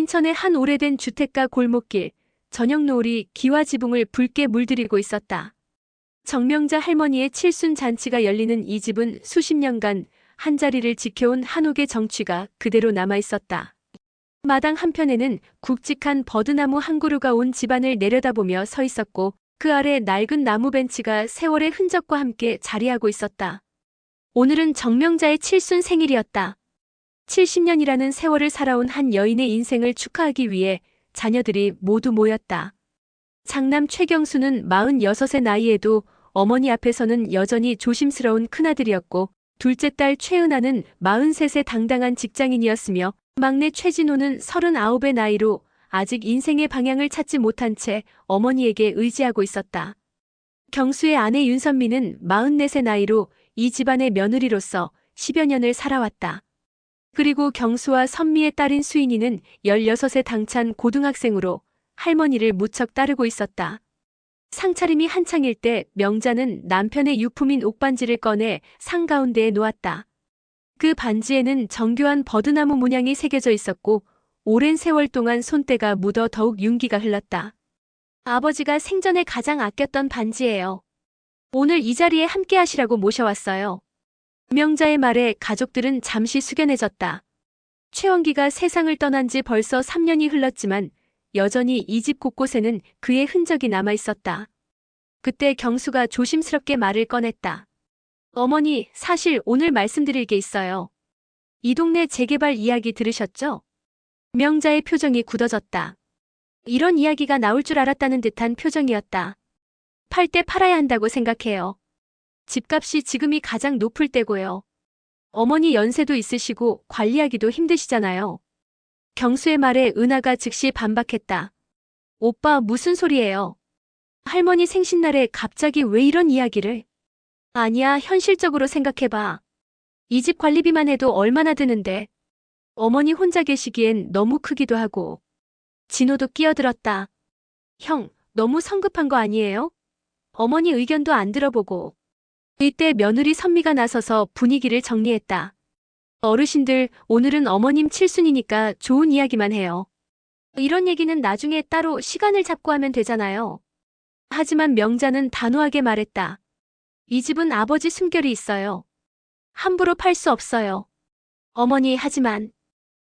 인천의 한 오래된 주택가 골목길, 저녁 노을이 기와 지붕을 붉게 물들이고 있었다. 정명자 할머니의 칠순 잔치가 열리는 이 집은 수십 년간 한자리를 지켜온 한옥의 정취가 그대로 남아있었다. 마당 한편에는 굵직한 버드나무 한 그루가 온 집안을 내려다보며 서 있었고 그 아래 낡은 나무 벤치가 세월의 흔적과 함께 자리하고 있었다. 오늘은 정명자의 칠순 생일이었다. 70년이라는 세월을 살아온 한 여인의 인생을 축하하기 위해 자녀들이 모두 모였다. 장남 최경수는 46의 나이에도 어머니 앞에서는 여전히 조심스러운 큰아들이었고 둘째 딸 최은아는 43의 당당한 직장인이었으며 막내 최진호는 39의 나이로 아직 인생의 방향을 찾지 못한 채 어머니에게 의지하고 있었다. 경수의 아내 윤선미는 44의 나이로 이 집안의 며느리로서 10여 년을 살아왔다. 그리고 경수와 선미의 딸인 수인이는 16의 당찬 고등학생으로 할머니를 무척 따르고 있었다. 상차림이 한창일 때 명자는 남편의 유품인 옥반지를 꺼내 상 가운데에 놓았다. 그 반지에는 정교한 버드나무 문양이 새겨져 있었고 오랜 세월 동안 손때가 묻어 더욱 윤기가 흘렀다. 아버지가 생전에 가장 아꼈던 반지예요. 오늘 이 자리에 함께 하시라고 모셔왔어요. 명자의 말에 가족들은 잠시 숙연해졌다. 최원기가 세상을 떠난 지 벌써 3년이 흘렀지만 여전히 이 집 곳곳에는 그의 흔적이 남아있었다. 그때 경수가 조심스럽게 말을 꺼냈다. 어머니, 사실 오늘 말씀드릴 게 있어요. 이 동네 재개발 이야기 들으셨죠? 명자의 표정이 굳어졌다. 이런 이야기가 나올 줄 알았다는 듯한 표정이었다. 팔 때 팔아야 한다고 생각해요. 집값이 지금이 가장 높을 때고요. 어머니 연세도 있으시고 관리하기도 힘드시잖아요. 경수의 말에 은하가 즉시 반박했다. 오빠 무슨 소리예요? 할머니 생신날에 갑자기 왜 이런 이야기를? 아니야, 현실적으로 생각해봐. 이 집 관리비만 해도 얼마나 드는데. 어머니 혼자 계시기엔 너무 크기도 하고. 진호도 끼어들었다. 형, 너무 성급한 거 아니에요? 어머니 의견도 안 들어보고. 이때 며느리 선미가 나서서 분위기를 정리했다. 어르신들, 오늘은 어머님 칠순이니까 좋은 이야기만 해요. 이런 얘기는 나중에 따로 시간을 잡고 하면 되잖아요. 하지만 명자는 단호하게 말했다. 이 집은 아버지 숨결이 있어요. 함부로 팔 수 없어요. 어머니, 하지만.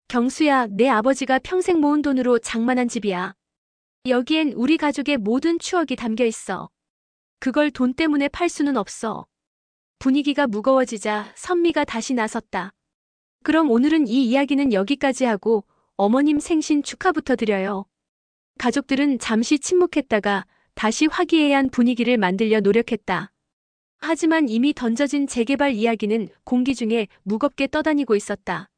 경수야, 내 아버지가 평생 모은 돈으로 장만한 집이야. 여기엔 우리 가족의 모든 추억이 담겨 있어. 그걸 돈 때문에 팔 수는 없어. 분위기가 무거워지자 선미가 다시 나섰다. 그럼 오늘은 이 이야기는 여기까지 하고 어머님 생신 축하부터 드려요. 가족들은 잠시 침묵했다가 다시 화기애애한 분위기를 만들려 노력했다. 하지만 이미 던져진 재개발 이야기는 공기 중에 무겁게 떠다니고 있었다.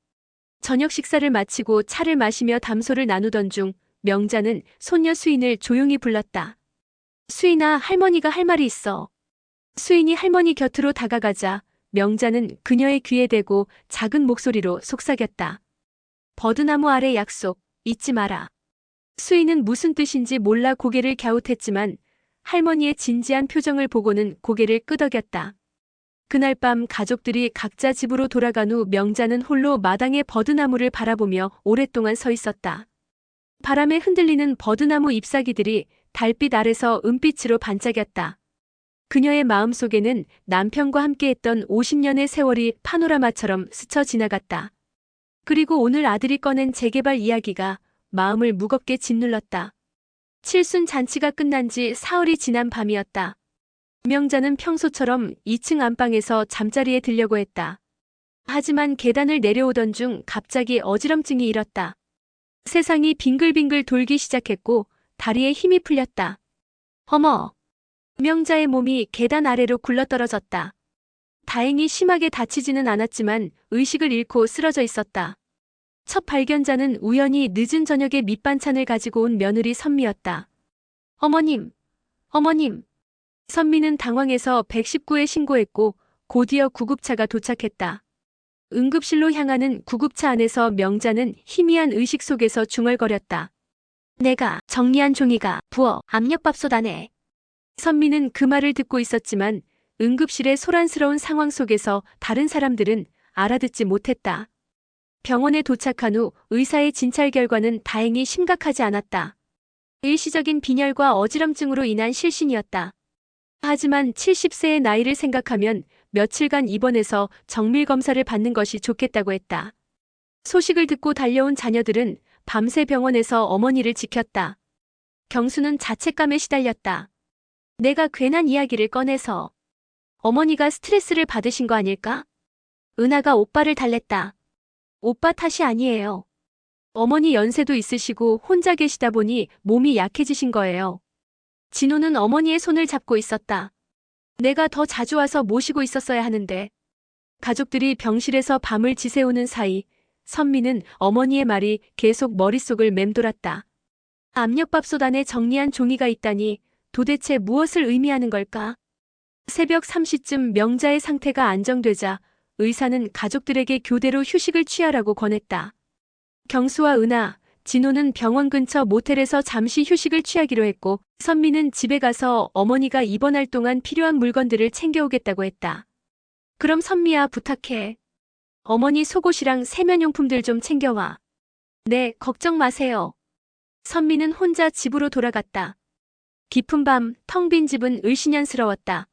저녁 식사를 마치고 차를 마시며 담소를 나누던 중 명자는 손녀 수인을 조용히 불렀다. 수인아, 할머니가 할 말이 있어. 수인이 할머니 곁으로 다가가자 명자는 그녀의 귀에 대고 작은 목소리로 속삭였다. 버드나무 아래 약속, 잊지 마라. 수인은 무슨 뜻인지 몰라 고개를 갸웃했지만 할머니의 진지한 표정을 보고는 고개를 끄덕였다. 그날 밤 가족들이 각자 집으로 돌아간 후 명자는 홀로 마당의 버드나무를 바라보며 오랫동안 서 있었다. 바람에 흔들리는 버드나무 잎사귀들이 달빛 아래서 은빛으로 반짝였다. 그녀의 마음속에는 남편과 함께했던 50년의 세월이 파노라마처럼 스쳐 지나갔다. 그리고 오늘 아들이 꺼낸 재개발 이야기가 마음을 무겁게 짓눌렀다. 칠순 잔치가 끝난 지 사흘이 지난 밤이었다. 명자는 평소처럼 2층 안방에서 잠자리에 들려고 했다. 하지만 계단을 내려오던 중 갑자기 어지럼증이 일었다. 세상이 빙글빙글 돌기 시작했고 다리에 힘이 풀렸다. 어머! 명자의 몸이 계단 아래로 굴러떨어졌다. 다행히 심하게 다치지는 않았지만 의식을 잃고 쓰러져 있었다. 첫 발견자는 우연히 늦은 저녁에 밑반찬을 가지고 온 며느리 선미였다. 어머님! 어머님! 선미는 당황해서 119에 신고했고 곧이어 구급차가 도착했다. 응급실로 향하는 구급차 안에서 명자는 희미한 의식 속에서 중얼거렸다. 내가 정리한 종이가 부어 압력밥솥 안에. 선미는 그 말을 듣고 있었지만 응급실의 소란스러운 상황 속에서 다른 사람들은 알아듣지 못했다. 병원에 도착한 후 의사의 진찰 결과는 다행히 심각하지 않았다. 일시적인 빈혈과 어지럼증으로 인한 실신이었다. 하지만 70세의 나이를 생각하면 며칠간 입원해서 정밀 검사를 받는 것이 좋겠다고 했다. 소식을 듣고 달려온 자녀들은 밤새 병원에서 어머니를 지켰다. 경수는 자책감에 시달렸다. 내가 괜한 이야기를 꺼내서 어머니가 스트레스를 받으신 거 아닐까? 은하가 오빠를 달랬다. 오빠 탓이 아니에요. 어머니 연세도 있으시고 혼자 계시다 보니 몸이 약해지신 거예요. 진호는 어머니의 손을 잡고 있었다. 내가 더 자주 와서 모시고 있었어야 하는데. 가족들이 병실에서 밤을 지새우는 사이 선미는 어머니의 말이 계속 머릿속을 맴돌았다. 압력밥솥 안에 정리한 종이가 있다니 도대체 무엇을 의미하는 걸까? 새벽 3시쯤 명자의 상태가 안정되자 의사는 가족들에게 교대로 휴식을 취하라고 권했다. 경수와 은하, 진호는 병원 근처 모텔에서 잠시 휴식을 취하기로 했고 선미는 집에 가서 어머니가 입원할 동안 필요한 물건들을 챙겨오겠다고 했다. 그럼 선미야 부탁해. 어머니 속옷이랑 세면용품들 좀 챙겨와. 네, 걱정 마세요. 선미는 혼자 집으로 돌아갔다. 깊은 밤, 텅 빈 집은 을씨년스러웠다.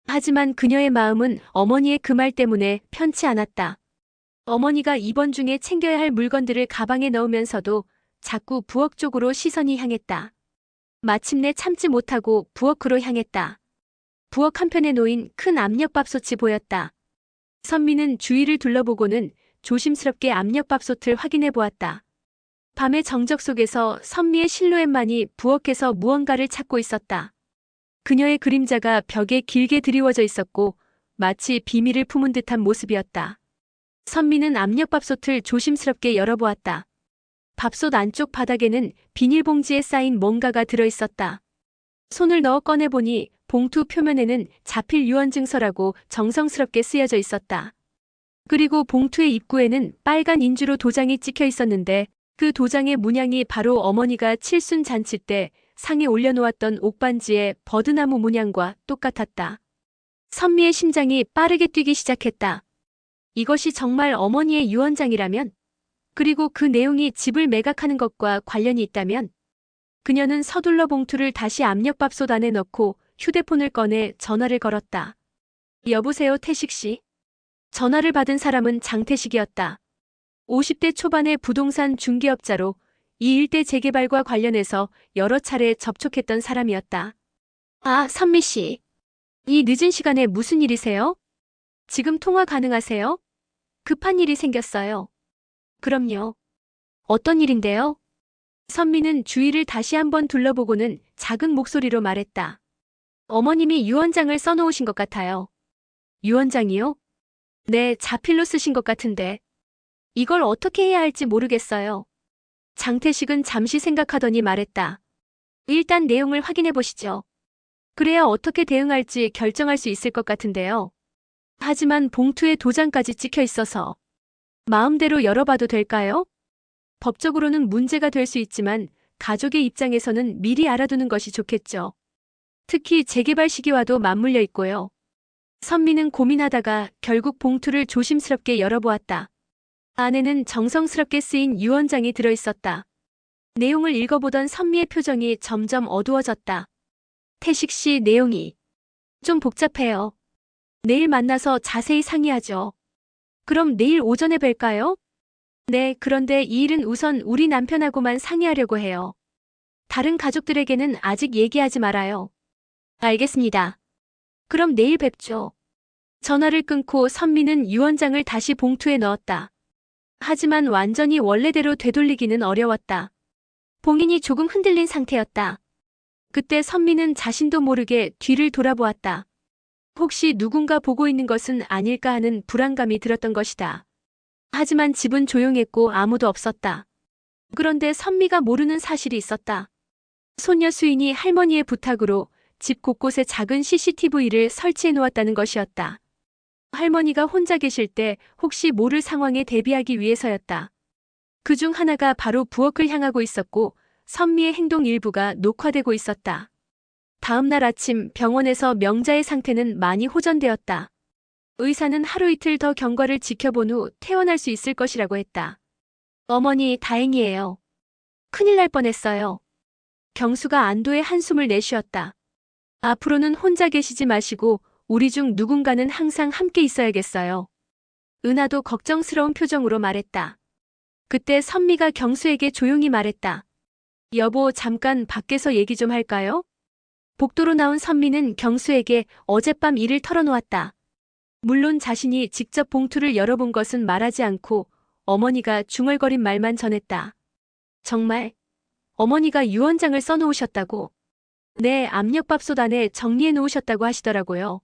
하지만 그녀의 마음은 어머니의 그 말 때문에 편치 않았다. 어머니가 입원 중에 챙겨야 할 물건들을 가방에 넣으면서도 자꾸 부엌 쪽으로 시선이 향했다. 마침내 참지 못하고 부엌으로 향했다. 부엌 한편에 놓인 큰 압력밥솥이 보였다. 선미는 주위를 둘러보고는 조심스럽게 압력밥솥을 확인해 보았다. 밤의 정적 속에서 선미의 실루엣만이 부엌에서 무언가를 찾고 있었다. 그녀의 그림자가 벽에 길게 드리워져 있었고 마치 비밀을 품은 듯한 모습이었다. 선미는 압력밥솥을 조심스럽게 열어보았다. 밥솥 안쪽 바닥에는 비닐봉지에 쌓인 뭔가가 들어있었다. 손을 넣어 꺼내보니 봉투 표면에는 자필 유언증서라고 정성스럽게 쓰여져 있었다. 그리고 봉투의 입구에는 빨간 인주로 도장이 찍혀 있었는데 그 도장의 문양이 바로 어머니가 칠순 잔치 때 상에 올려놓았던 옥반지의 버드나무 문양과 똑같았다. 선미의 심장이 빠르게 뛰기 시작했다. 이것이 정말 어머니의 유언장이라면, 그리고 그 내용이 집을 매각하는 것과 관련이 있다면, 그녀는 서둘러 봉투를 다시 압력밥솥 안에 넣고 휴대폰을 꺼내 전화를 걸었다. 여보세요, 태식씨. 전화를 받은 사람은 장태식이었다. 50대 초반의 부동산 중개업자로 이 일대 재개발과 관련해서 여러 차례 접촉했던 사람이었다. 아, 선미씨. 이 늦은 시간에 무슨 일이세요? 지금 통화 가능하세요? 급한 일이 생겼어요. 그럼요. 어떤 일인데요? 선미는 주위를 다시 한번 둘러보고는 작은 목소리로 말했다. 어머님이 유언장을 써놓으신 것 같아요. 유언장이요? 네, 자필로 쓰신 것 같은데. 이걸 어떻게 해야 할지 모르겠어요. 장태식은 잠시 생각하더니 말했다. 일단 내용을 확인해 보시죠. 그래야 어떻게 대응할지 결정할 수 있을 것 같은데요. 하지만 봉투에 도장까지 찍혀 있어서 마음대로 열어봐도 될까요? 법적으로는 문제가 될 수 있지만 가족의 입장에서는 미리 알아두는 것이 좋겠죠. 특히 재개발 시기와도 맞물려 있고요. 선미는 고민하다가 결국 봉투를 조심스럽게 열어보았다. 안에는 정성스럽게 쓰인 유언장이 들어있었다. 내용을 읽어보던 선미의 표정이 점점 어두워졌다. 태식 씨, 내용이 좀 복잡해요. 내일 만나서 자세히 상의하죠. 그럼 내일 오전에 뵐까요? 네, 그런데 이 일은 우선 우리 남편하고만 상의하려고 해요. 다른 가족들에게는 아직 얘기하지 말아요. 알겠습니다. 그럼 내일 뵙죠. 전화를 끊고 선미는 유언장을 다시 봉투에 넣었다. 하지만 완전히 원래대로 되돌리기는 어려웠다. 봉인이 조금 흔들린 상태였다. 그때 선미는 자신도 모르게 뒤를 돌아보았다. 혹시 누군가 보고 있는 것은 아닐까 하는 불안감이 들었던 것이다. 하지만 집은 조용했고 아무도 없었다. 그런데 선미가 모르는 사실이 있었다. 손녀 수인이 할머니의 부탁으로 집 곳곳에 작은 CCTV를 설치해 놓았다는 것이었다. 할머니가 혼자 계실 때 혹시 모를 상황에 대비하기 위해서였다. 그중 하나가 바로 부엌을 향하고 있었고 선미의 행동 일부가 녹화되고 있었다. 다음 날 아침 병원에서 명자의 상태는 많이 호전되었다. 의사는 하루 이틀 더 경과를 지켜본 후 퇴원할 수 있을 것이라고 했다. 어머니, 다행이에요. 큰일 날 뻔했어요. 경수가 안도의 한숨을 내쉬었다. 앞으로는 혼자 계시지 마시고 우리 중 누군가는 항상 함께 있어야겠어요. 은하도 걱정스러운 표정으로 말했다. 그때 선미가 경수에게 조용히 말했다. 여보, 잠깐 밖에서 얘기 좀 할까요? 복도로 나온 선미는 경수에게 어젯밤 일을 털어놓았다. 물론 자신이 직접 봉투를 열어본 것은 말하지 않고 어머니가 중얼거린 말만 전했다. 정말? 어머니가 유언장을 써놓으셨다고? 네, 압력밥솥 안에 정리해 놓으셨다고 하시더라고요.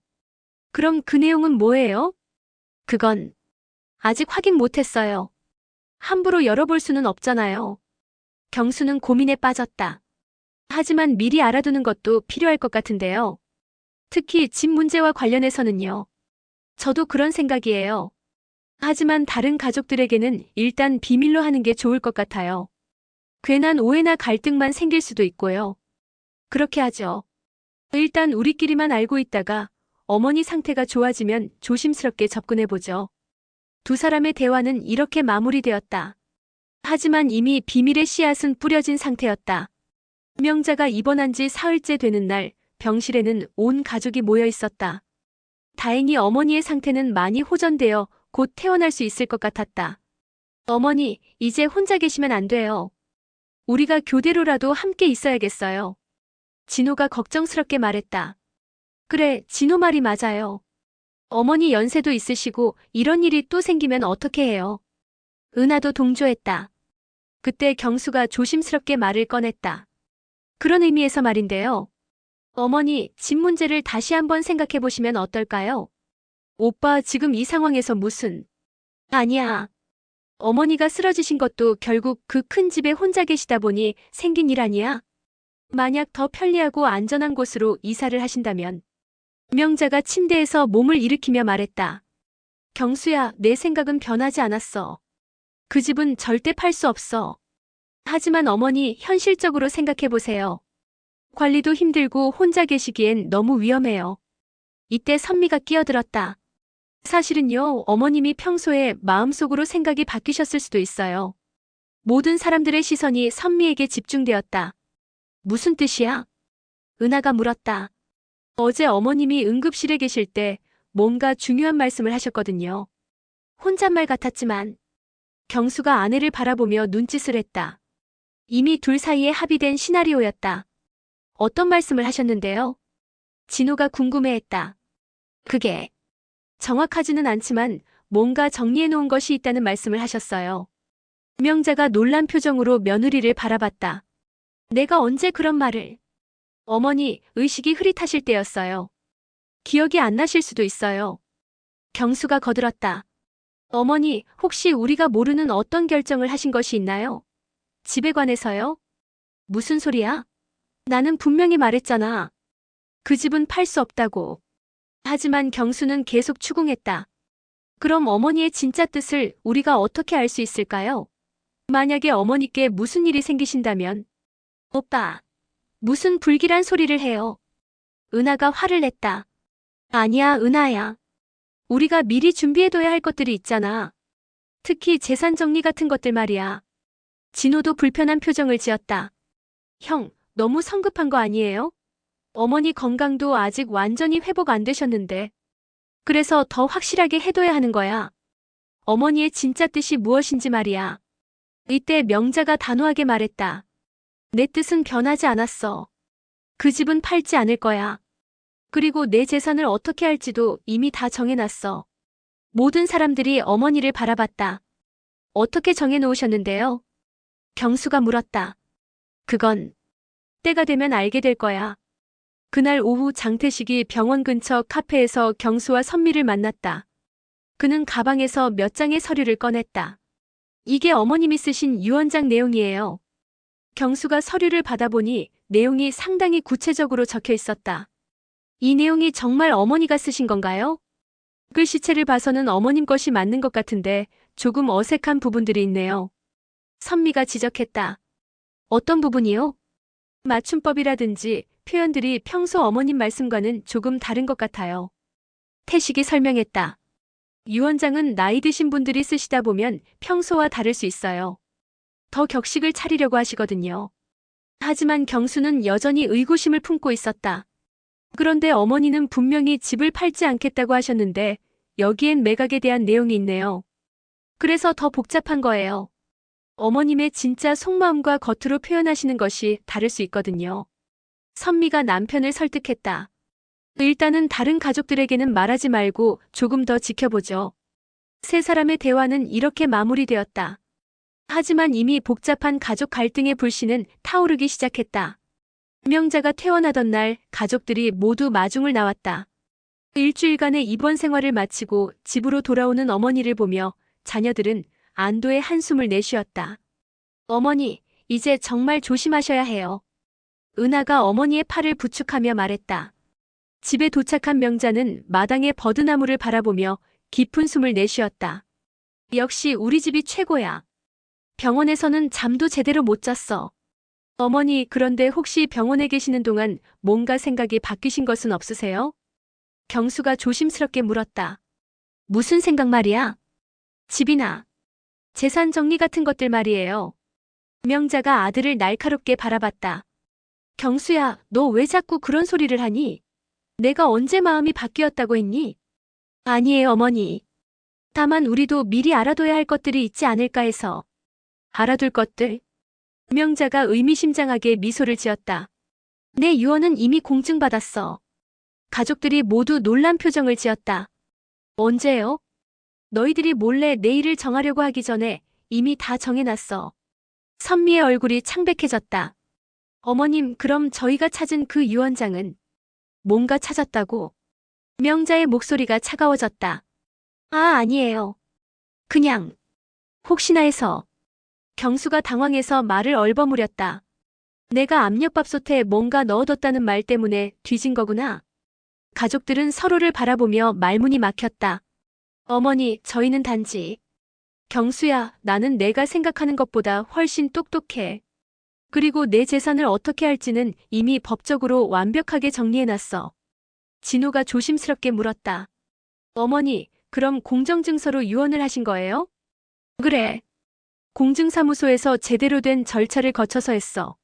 그럼 그 내용은 뭐예요? 그건 아직 확인 못했어요. 함부로 열어볼 수는 없잖아요. 경수는 고민에 빠졌다. 하지만 미리 알아두는 것도 필요할 것 같은데요. 특히 집 문제와 관련해서는요. 저도 그런 생각이에요. 하지만 다른 가족들에게는 일단 비밀로 하는 게 좋을 것 같아요. 괜한 오해나 갈등만 생길 수도 있고요. 그렇게 하죠. 일단 우리끼리만 알고 있다가 어머니 상태가 좋아지면 조심스럽게 접근해보죠. 두 사람의 대화는 이렇게 마무리되었다. 하지만 이미 비밀의 씨앗은 뿌려진 상태였다. 명자가 입원한 지 사흘째 되는 날, 병실에는 온 가족이 모여 있었다. 다행히 어머니의 상태는 많이 호전되어 곧 퇴원할 수 있을 것 같았다. 어머니, 이제 혼자 계시면 안 돼요. 우리가 교대로라도 함께 있어야겠어요. 진호가 걱정스럽게 말했다. 그래, 진호 말이 맞아요. 어머니 연세도 있으시고 이런 일이 또 생기면 어떻게 해요? 은하도 동조했다. 그때 경수가 조심스럽게 말을 꺼냈다. 그런 의미에서 말인데요. 어머니, 집 문제를 다시 한번 생각해 보시면 어떨까요? 오빠, 지금 이 상황에서 무슨... 아니야. 어머니가 쓰러지신 것도 결국 그 큰 집에 혼자 계시다 보니 생긴 일 아니야? 만약 더 편리하고 안전한 곳으로 이사를 하신다면. 명자가 침대에서 몸을 일으키며 말했다. 경수야, 내 생각은 변하지 않았어. 그 집은 절대 팔 수 없어. 하지만 어머니, 현실적으로 생각해보세요. 관리도 힘들고 혼자 계시기엔 너무 위험해요. 이때 선미가 끼어들었다. 사실은요, 어머님이 평소에 마음속으로 생각이 바뀌셨을 수도 있어요. 모든 사람들의 시선이 선미에게 집중되었다. 무슨 뜻이야? 은하가 물었다. 어제 어머님이 응급실에 계실 때 뭔가 중요한 말씀을 하셨거든요. 혼잣말 같았지만 경수가 아내를 바라보며 눈짓을 했다. 이미 둘 사이에 합의된 시나리오였다. 어떤 말씀을 하셨는데요? 진호가 궁금해했다. 그게 정확하지는 않지만 뭔가 정리해놓은 것이 있다는 말씀을 하셨어요. 명자가 놀란 표정으로 며느리를 바라봤다. 내가 언제 그런 말을... 어머니, 의식이 흐릿하실 때였어요. 기억이 안 나실 수도 있어요. 경수가 거들었다. 어머니, 혹시 우리가 모르는 어떤 결정을 하신 것이 있나요? 집에 관해서요? 무슨 소리야? 나는 분명히 말했잖아. 그 집은 팔 수 없다고. 하지만 경수는 계속 추궁했다. 그럼 어머니의 진짜 뜻을 우리가 어떻게 알 수 있을까요? 만약에 어머니께 무슨 일이 생기신다면. 오빠, 무슨 불길한 소리를 해요. 은하가 화를 냈다. 아니야, 은하야. 우리가 미리 준비해둬야 할 것들이 있잖아. 특히 재산 정리 같은 것들 말이야. 진호도 불편한 표정을 지었다. 형, 너무 성급한 거 아니에요? 어머니 건강도 아직 완전히 회복 안 되셨는데. 그래서 더 확실하게 해둬야 하는 거야. 어머니의 진짜 뜻이 무엇인지 말이야. 이때 명자가 단호하게 말했다. 내 뜻은 변하지 않았어. 그 집은 팔지 않을 거야. 그리고 내 재산을 어떻게 할지도 이미 다 정해놨어. 모든 사람들이 어머니를 바라봤다. 어떻게 정해놓으셨는데요? 경수가 물었다. 그건 때가 되면 알게 될 거야. 그날 오후 장태식이 병원 근처 카페에서 경수와 선미를 만났다. 그는 가방에서 몇 장의 서류를 꺼냈다. 이게 어머님이 쓰신 유언장 내용이에요. 경수가 서류를 받아보니 내용이 상당히 구체적으로 적혀 있었다. 이 내용이 정말 어머니가 쓰신 건가요? 글씨체를 봐서는 어머님 것이 맞는 것 같은데 조금 어색한 부분들이 있네요. 선미가 지적했다. 어떤 부분이요? 맞춤법이라든지 표현들이 평소 어머님 말씀과는 조금 다른 것 같아요. 태식이 설명했다. 유언장은 나이 드신 분들이 쓰시다 보면 평소와 다를 수 있어요. 더 격식을 차리려고 하시거든요. 하지만 경수는 여전히 의구심을 품고 있었다. 그런데 어머니는 분명히 집을 팔지 않겠다고 하셨는데 여기엔 매각에 대한 내용이 있네요. 그래서 더 복잡한 거예요. 어머님의 진짜 속마음과 겉으로 표현하시는 것이 다를 수 있거든요. 선미가 남편을 설득했다. 일단은 다른 가족들에게는 말하지 말고 조금 더 지켜보죠. 세 사람의 대화는 이렇게 마무리되었다. 하지만 이미 복잡한 가족 갈등의 불씨는 타오르기 시작했다. 명자가 퇴원하던 날 가족들이 모두 마중을 나왔다. 일주일간의 입원 생활을 마치고 집으로 돌아오는 어머니를 보며 자녀들은 안도의 한숨을 내쉬었다. 어머니, 이제 정말 조심하셔야 해요. 은하가 어머니의 팔을 부축하며 말했다. 집에 도착한 명자는 마당의 버드나무를 바라보며 깊은 숨을 내쉬었다. 역시 우리 집이 최고야. 병원에서는 잠도 제대로 못 잤어. 어머니, 그런데 혹시 병원에 계시는 동안 뭔가 생각이 바뀌신 것은 없으세요? 경수가 조심스럽게 물었다. 무슨 생각 말이야? 집이나 재산 정리 같은 것들 말이에요. 명자가 아들을 날카롭게 바라봤다. 경수야, 너 왜 자꾸 그런 소리를 하니? 내가 언제 마음이 바뀌었다고 했니? 아니에요, 어머니. 다만 우리도 미리 알아둬야 할 것들이 있지 않을까 해서. 알아둘 것들? 명자가 의미심장하게 미소를 지었다. 내 유언은 이미 공증받았어. 가족들이 모두 놀란 표정을 지었다. 언제요? 너희들이 몰래 내일을 정하려고 하기 전에 이미 다 정해놨어. 선미의 얼굴이 창백해졌다. 어머님, 그럼 저희가 찾은 그 유언장은? 뭔가 찾았다고? 명자의 목소리가 차가워졌다. 아, 아니에요. 그냥 혹시나 해서. 경수가 당황해서 말을 얼버무렸다. 내가 압력밥솥에 뭔가 넣어뒀다는 말 때문에 뒤진 거구나. 가족들은 서로를 바라보며 말문이 막혔다. 어머니, 저희는 단지. 경수야, 나는 내가 생각하는 것보다 훨씬 똑똑해. 그리고 내 재산을 어떻게 할지는 이미 법적으로 완벽하게 정리해놨어. 진호가 조심스럽게 물었다. 어머니, 그럼 공정증서로 유언을 하신 거예요? 그래. 공증사무소에서 제대로 된 절차를 거쳐서 했어.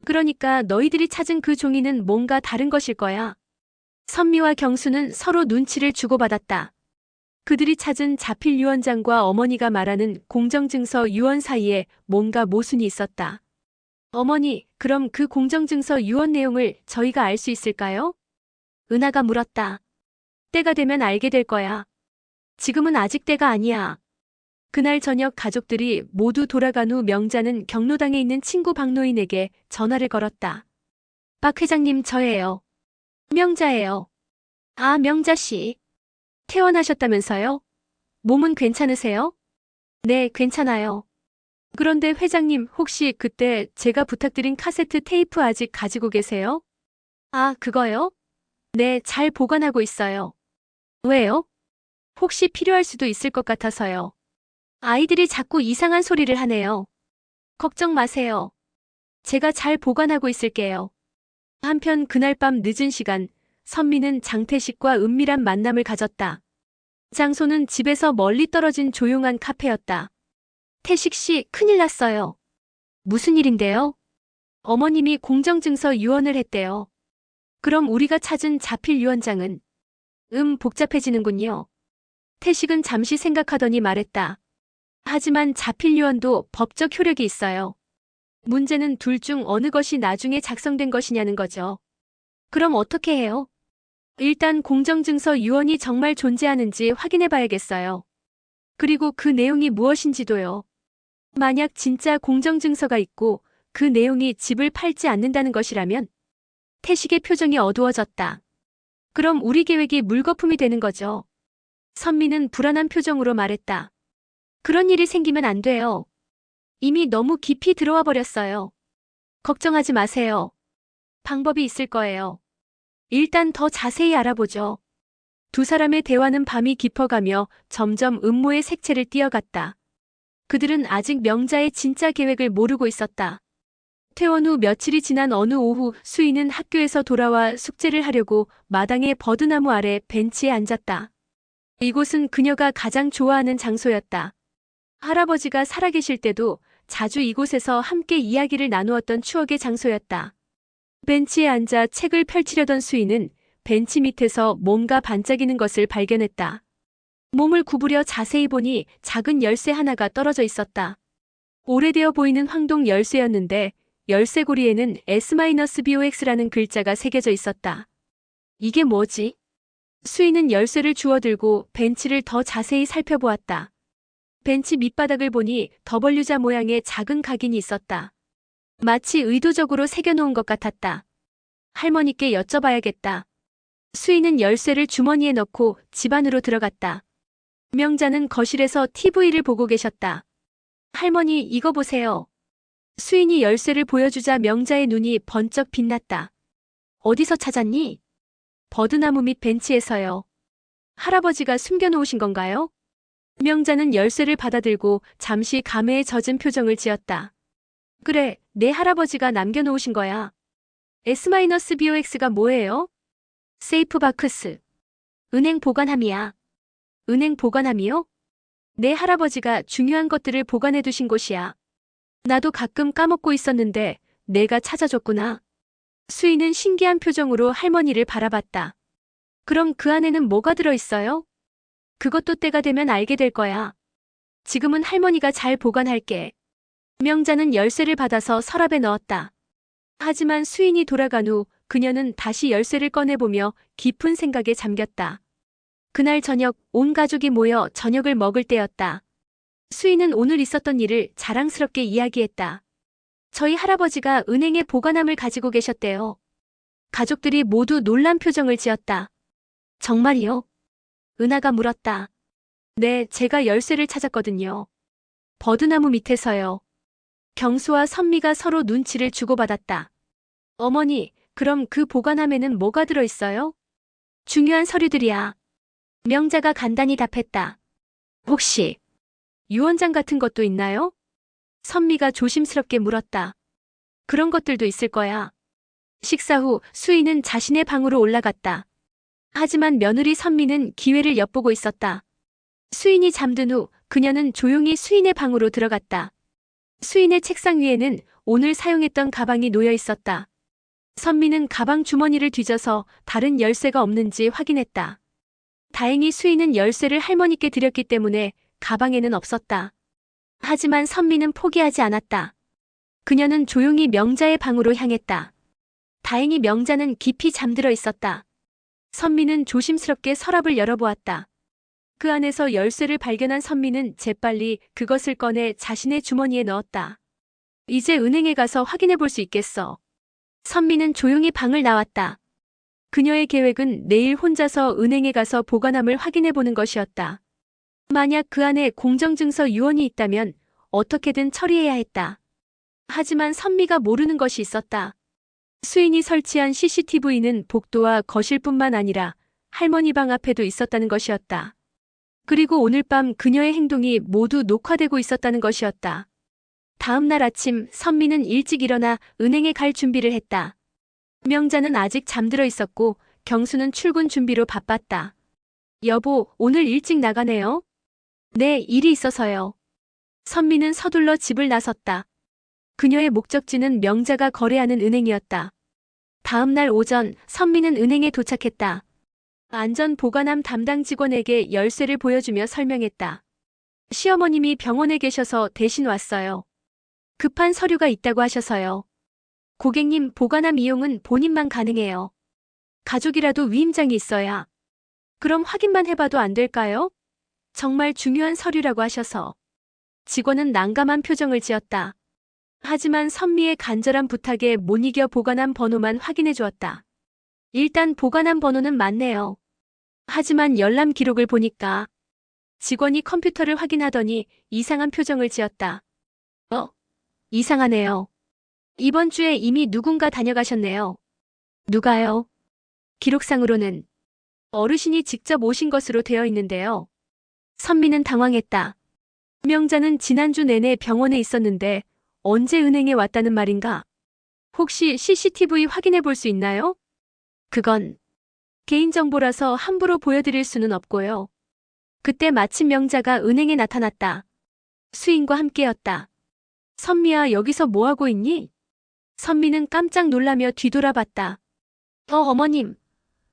그러니까 너희들이 찾은 그 종이는 뭔가 다른 것일 거야. 선미와 경수는 서로 눈치를 주고받았다. 그들이 찾은 자필 유언장과 어머니가 말하는 공정증서 유언 사이에 뭔가 모순이 있었다. 어머니, 그럼 그 공정증서 유언 내용을 저희가 알 수 있을까요? 은하가 물었다. 때가 되면 알게 될 거야. 지금은 아직 때가 아니야. 그날 저녁 가족들이 모두 돌아간 후 명자는 경로당에 있는 친구 박노인에게 전화를 걸었다. 박 회장님, 저예요. 명자예요. 아, 명자씨. 퇴원하셨다면서요? 몸은 괜찮으세요? 네, 괜찮아요. 그런데 회장님, 혹시 그때 제가 부탁드린 카세트 테이프 아직 가지고 계세요? 아, 그거요? 네, 잘 보관하고 있어요. 왜요? 혹시 필요할 수도 있을 것 같아서요. 아이들이 자꾸 이상한 소리를 하네요. 걱정 마세요. 제가 잘 보관하고 있을게요. 한편 그날 밤 늦은 시간, 선미는 장태식과 은밀한 만남을 가졌다. 장소는 집에서 멀리 떨어진 조용한 카페였다. 태식 씨, 큰일 났어요. 무슨 일인데요? 어머님이 공정증서 유언을 했대요. 그럼 우리가 찾은 자필 유언장은? 복잡해지는군요. 태식은 잠시 생각하더니 말했다. 하지만 자필 유언도 법적 효력이 있어요. 문제는 둘 중 어느 것이 나중에 작성된 것이냐는 거죠. 그럼 어떻게 해요? 일단 공정증서 유언이 정말 존재하는지 확인해 봐야겠어요. 그리고 그 내용이 무엇인지도요. 만약 진짜 공정증서가 있고 그 내용이 집을 팔지 않는다는 것이라면? 태식의 표정이 어두워졌다. 그럼 우리 계획이 물거품이 되는 거죠. 선미는 불안한 표정으로 말했다. 그런 일이 생기면 안 돼요. 이미 너무 깊이 들어와 버렸어요. 걱정하지 마세요. 방법이 있을 거예요. 일단 더 자세히 알아보죠. 두 사람의 대화는 밤이 깊어가며 점점 음모의 색채를 띄어갔다. 그들은 아직 명자의 진짜 계획을 모르고 있었다. 퇴원 후 며칠이 지난 어느 오후 수인은 학교에서 돌아와 숙제를 하려고 마당의 버드나무 아래 벤치에 앉았다. 이곳은 그녀가 가장 좋아하는 장소였다. 할아버지가 살아계실 때도 자주 이곳에서 함께 이야기를 나누었던 추억의 장소였다. 벤치에 앉아 책을 펼치려던 수인은 벤치 밑에서 뭔가 반짝이는 것을 발견했다. 몸을 구부려 자세히 보니 작은 열쇠 하나가 떨어져 있었다. 오래되어 보이는 황동 열쇠였는데 열쇠고리에는 S-BOX라는 글자가 새겨져 있었다. 이게 뭐지? 수인은 열쇠를 주워들고 벤치를 더 자세히 살펴보았다. 벤치 밑바닥을 보니 더블유자 모양의 작은 각인이 있었다. 마치 의도적으로 새겨놓은 것 같았다. 할머니께 여쭤봐야겠다. 수인은 열쇠를 주머니에 넣고 집 안으로 들어갔다. 명자는 거실에서 TV를 보고 계셨다. 할머니, 이거 보세요. 수인이 열쇠를 보여주자 명자의 눈이 번쩍 빛났다. 어디서 찾았니? 버드나무 밑 벤치에서요. 할아버지가 숨겨놓으신 건가요? 명자는 열쇠를 받아들고 잠시 감회에 젖은 표정을 지었다. 그래, 내 할아버지가 남겨놓으신 거야. S-BOX가 뭐예요? 세이프 바크스. 은행 보관함이야. 은행 보관함이요? 내 할아버지가 중요한 것들을 보관해 두신 곳이야. 나도 가끔 까먹고 있었는데 내가 찾아줬구나. 수인은 신기한 표정으로 할머니를 바라봤다. 그럼 그 안에는 뭐가 들어있어요? 그것도 때가 되면 알게 될 거야. 지금은 할머니가 잘 보관할게. 명자는 열쇠를 받아서 서랍에 넣었다. 하지만 수인이 돌아간 후 그녀는 다시 열쇠를 꺼내보며 깊은 생각에 잠겼다. 그날 저녁 온 가족이 모여 저녁을 먹을 때였다. 수인은 오늘 있었던 일을 자랑스럽게 이야기했다. 저희 할아버지가 은행에 보관함을 가지고 계셨대요. 가족들이 모두 놀란 표정을 지었다. 정말이요? 은하가 물었다. 네, 제가 열쇠를 찾았거든요. 버드나무 밑에서요. 경수와 선미가 서로 눈치를 주고받았다. 어머니, 그럼 그 보관함에는 뭐가 들어있어요? 중요한 서류들이야. 명자가 간단히 답했다. 혹시 유언장 같은 것도 있나요? 선미가 조심스럽게 물었다. 그런 것들도 있을 거야. 식사 후 수인은 자신의 방으로 올라갔다. 하지만 며느리 선미는 기회를 엿보고 있었다. 수인이 잠든 후 그녀는 조용히 수인의 방으로 들어갔다. 수인의 책상 위에는 오늘 사용했던 가방이 놓여 있었다. 선미는 가방 주머니를 뒤져서 다른 열쇠가 없는지 확인했다. 다행히 수인은 열쇠를 할머니께 드렸기 때문에 가방에는 없었다. 하지만 선미는 포기하지 않았다. 그녀는 조용히 명자의 방으로 향했다. 다행히 명자는 깊이 잠들어 있었다. 선미는 조심스럽게 서랍을 열어보았다. 그 안에서 열쇠를 발견한 선미는 재빨리 그것을 꺼내 자신의 주머니에 넣었다. 이제 은행에 가서 확인해 볼 수 있겠어. 선미는 조용히 방을 나왔다. 그녀의 계획은 내일 혼자서 은행에 가서 보관함을 확인해 보는 것이었다. 만약 그 안에 공정증서 유언이 있다면 어떻게든 처리해야 했다. 하지만 선미가 모르는 것이 있었다. 수인이 설치한 CCTV는 복도와 거실뿐만 아니라 할머니 방 앞에도 있었다는 것이었다. 그리고 오늘 밤 그녀의 행동이 모두 녹화되고 있었다는 것이었다. 다음 날 아침 선미는 일찍 일어나 은행에 갈 준비를 했다. 명자는 아직 잠들어 있었고 경수는 출근 준비로 바빴다. 여보, 오늘 일찍 나가네요? 네, 일이 있어서요. 선미는 서둘러 집을 나섰다. 그녀의 목적지는 명자가 거래하는 은행이었다. 다음 날 오전 선미는 은행에 도착했다. 안전보관함 담당 직원에게 열쇠를 보여주며 설명했다. 시어머님이 병원에 계셔서 대신 왔어요. 급한 서류가 있다고 하셔서요. 고객님, 보관함 이용은 본인만 가능해요. 가족이라도 위임장이 있어야. 그럼 확인만 해봐도 안 될까요? 정말 중요한 서류라고 하셔서. 직원은 난감한 표정을 지었다. 하지만 선미의 간절한 부탁에 못 이겨 보관함 번호만 확인해 주었다. 일단 보관함 번호는 맞네요. 하지만 열람 기록을 보니까 직원이 컴퓨터를 확인하더니 이상한 표정을 지었다. 이상하네요. 이번 주에 이미 누군가 다녀가셨네요. 누가요? 기록상으로는 어르신이 직접 오신 것으로 되어 있는데요. 선미는 당황했다. 명자는 지난주 내내 병원에 있었는데 언제 은행에 왔다는 말인가? 혹시 CCTV 확인해 볼 수 있나요? 그건 개인정보라서 함부로 보여드릴 수는 없고요. 그때 마침 명자가 은행에 나타났다. 수인과 함께였다. 선미야, 여기서 뭐하고 있니? 선미는 깜짝 놀라며 뒤돌아봤다. 어머님,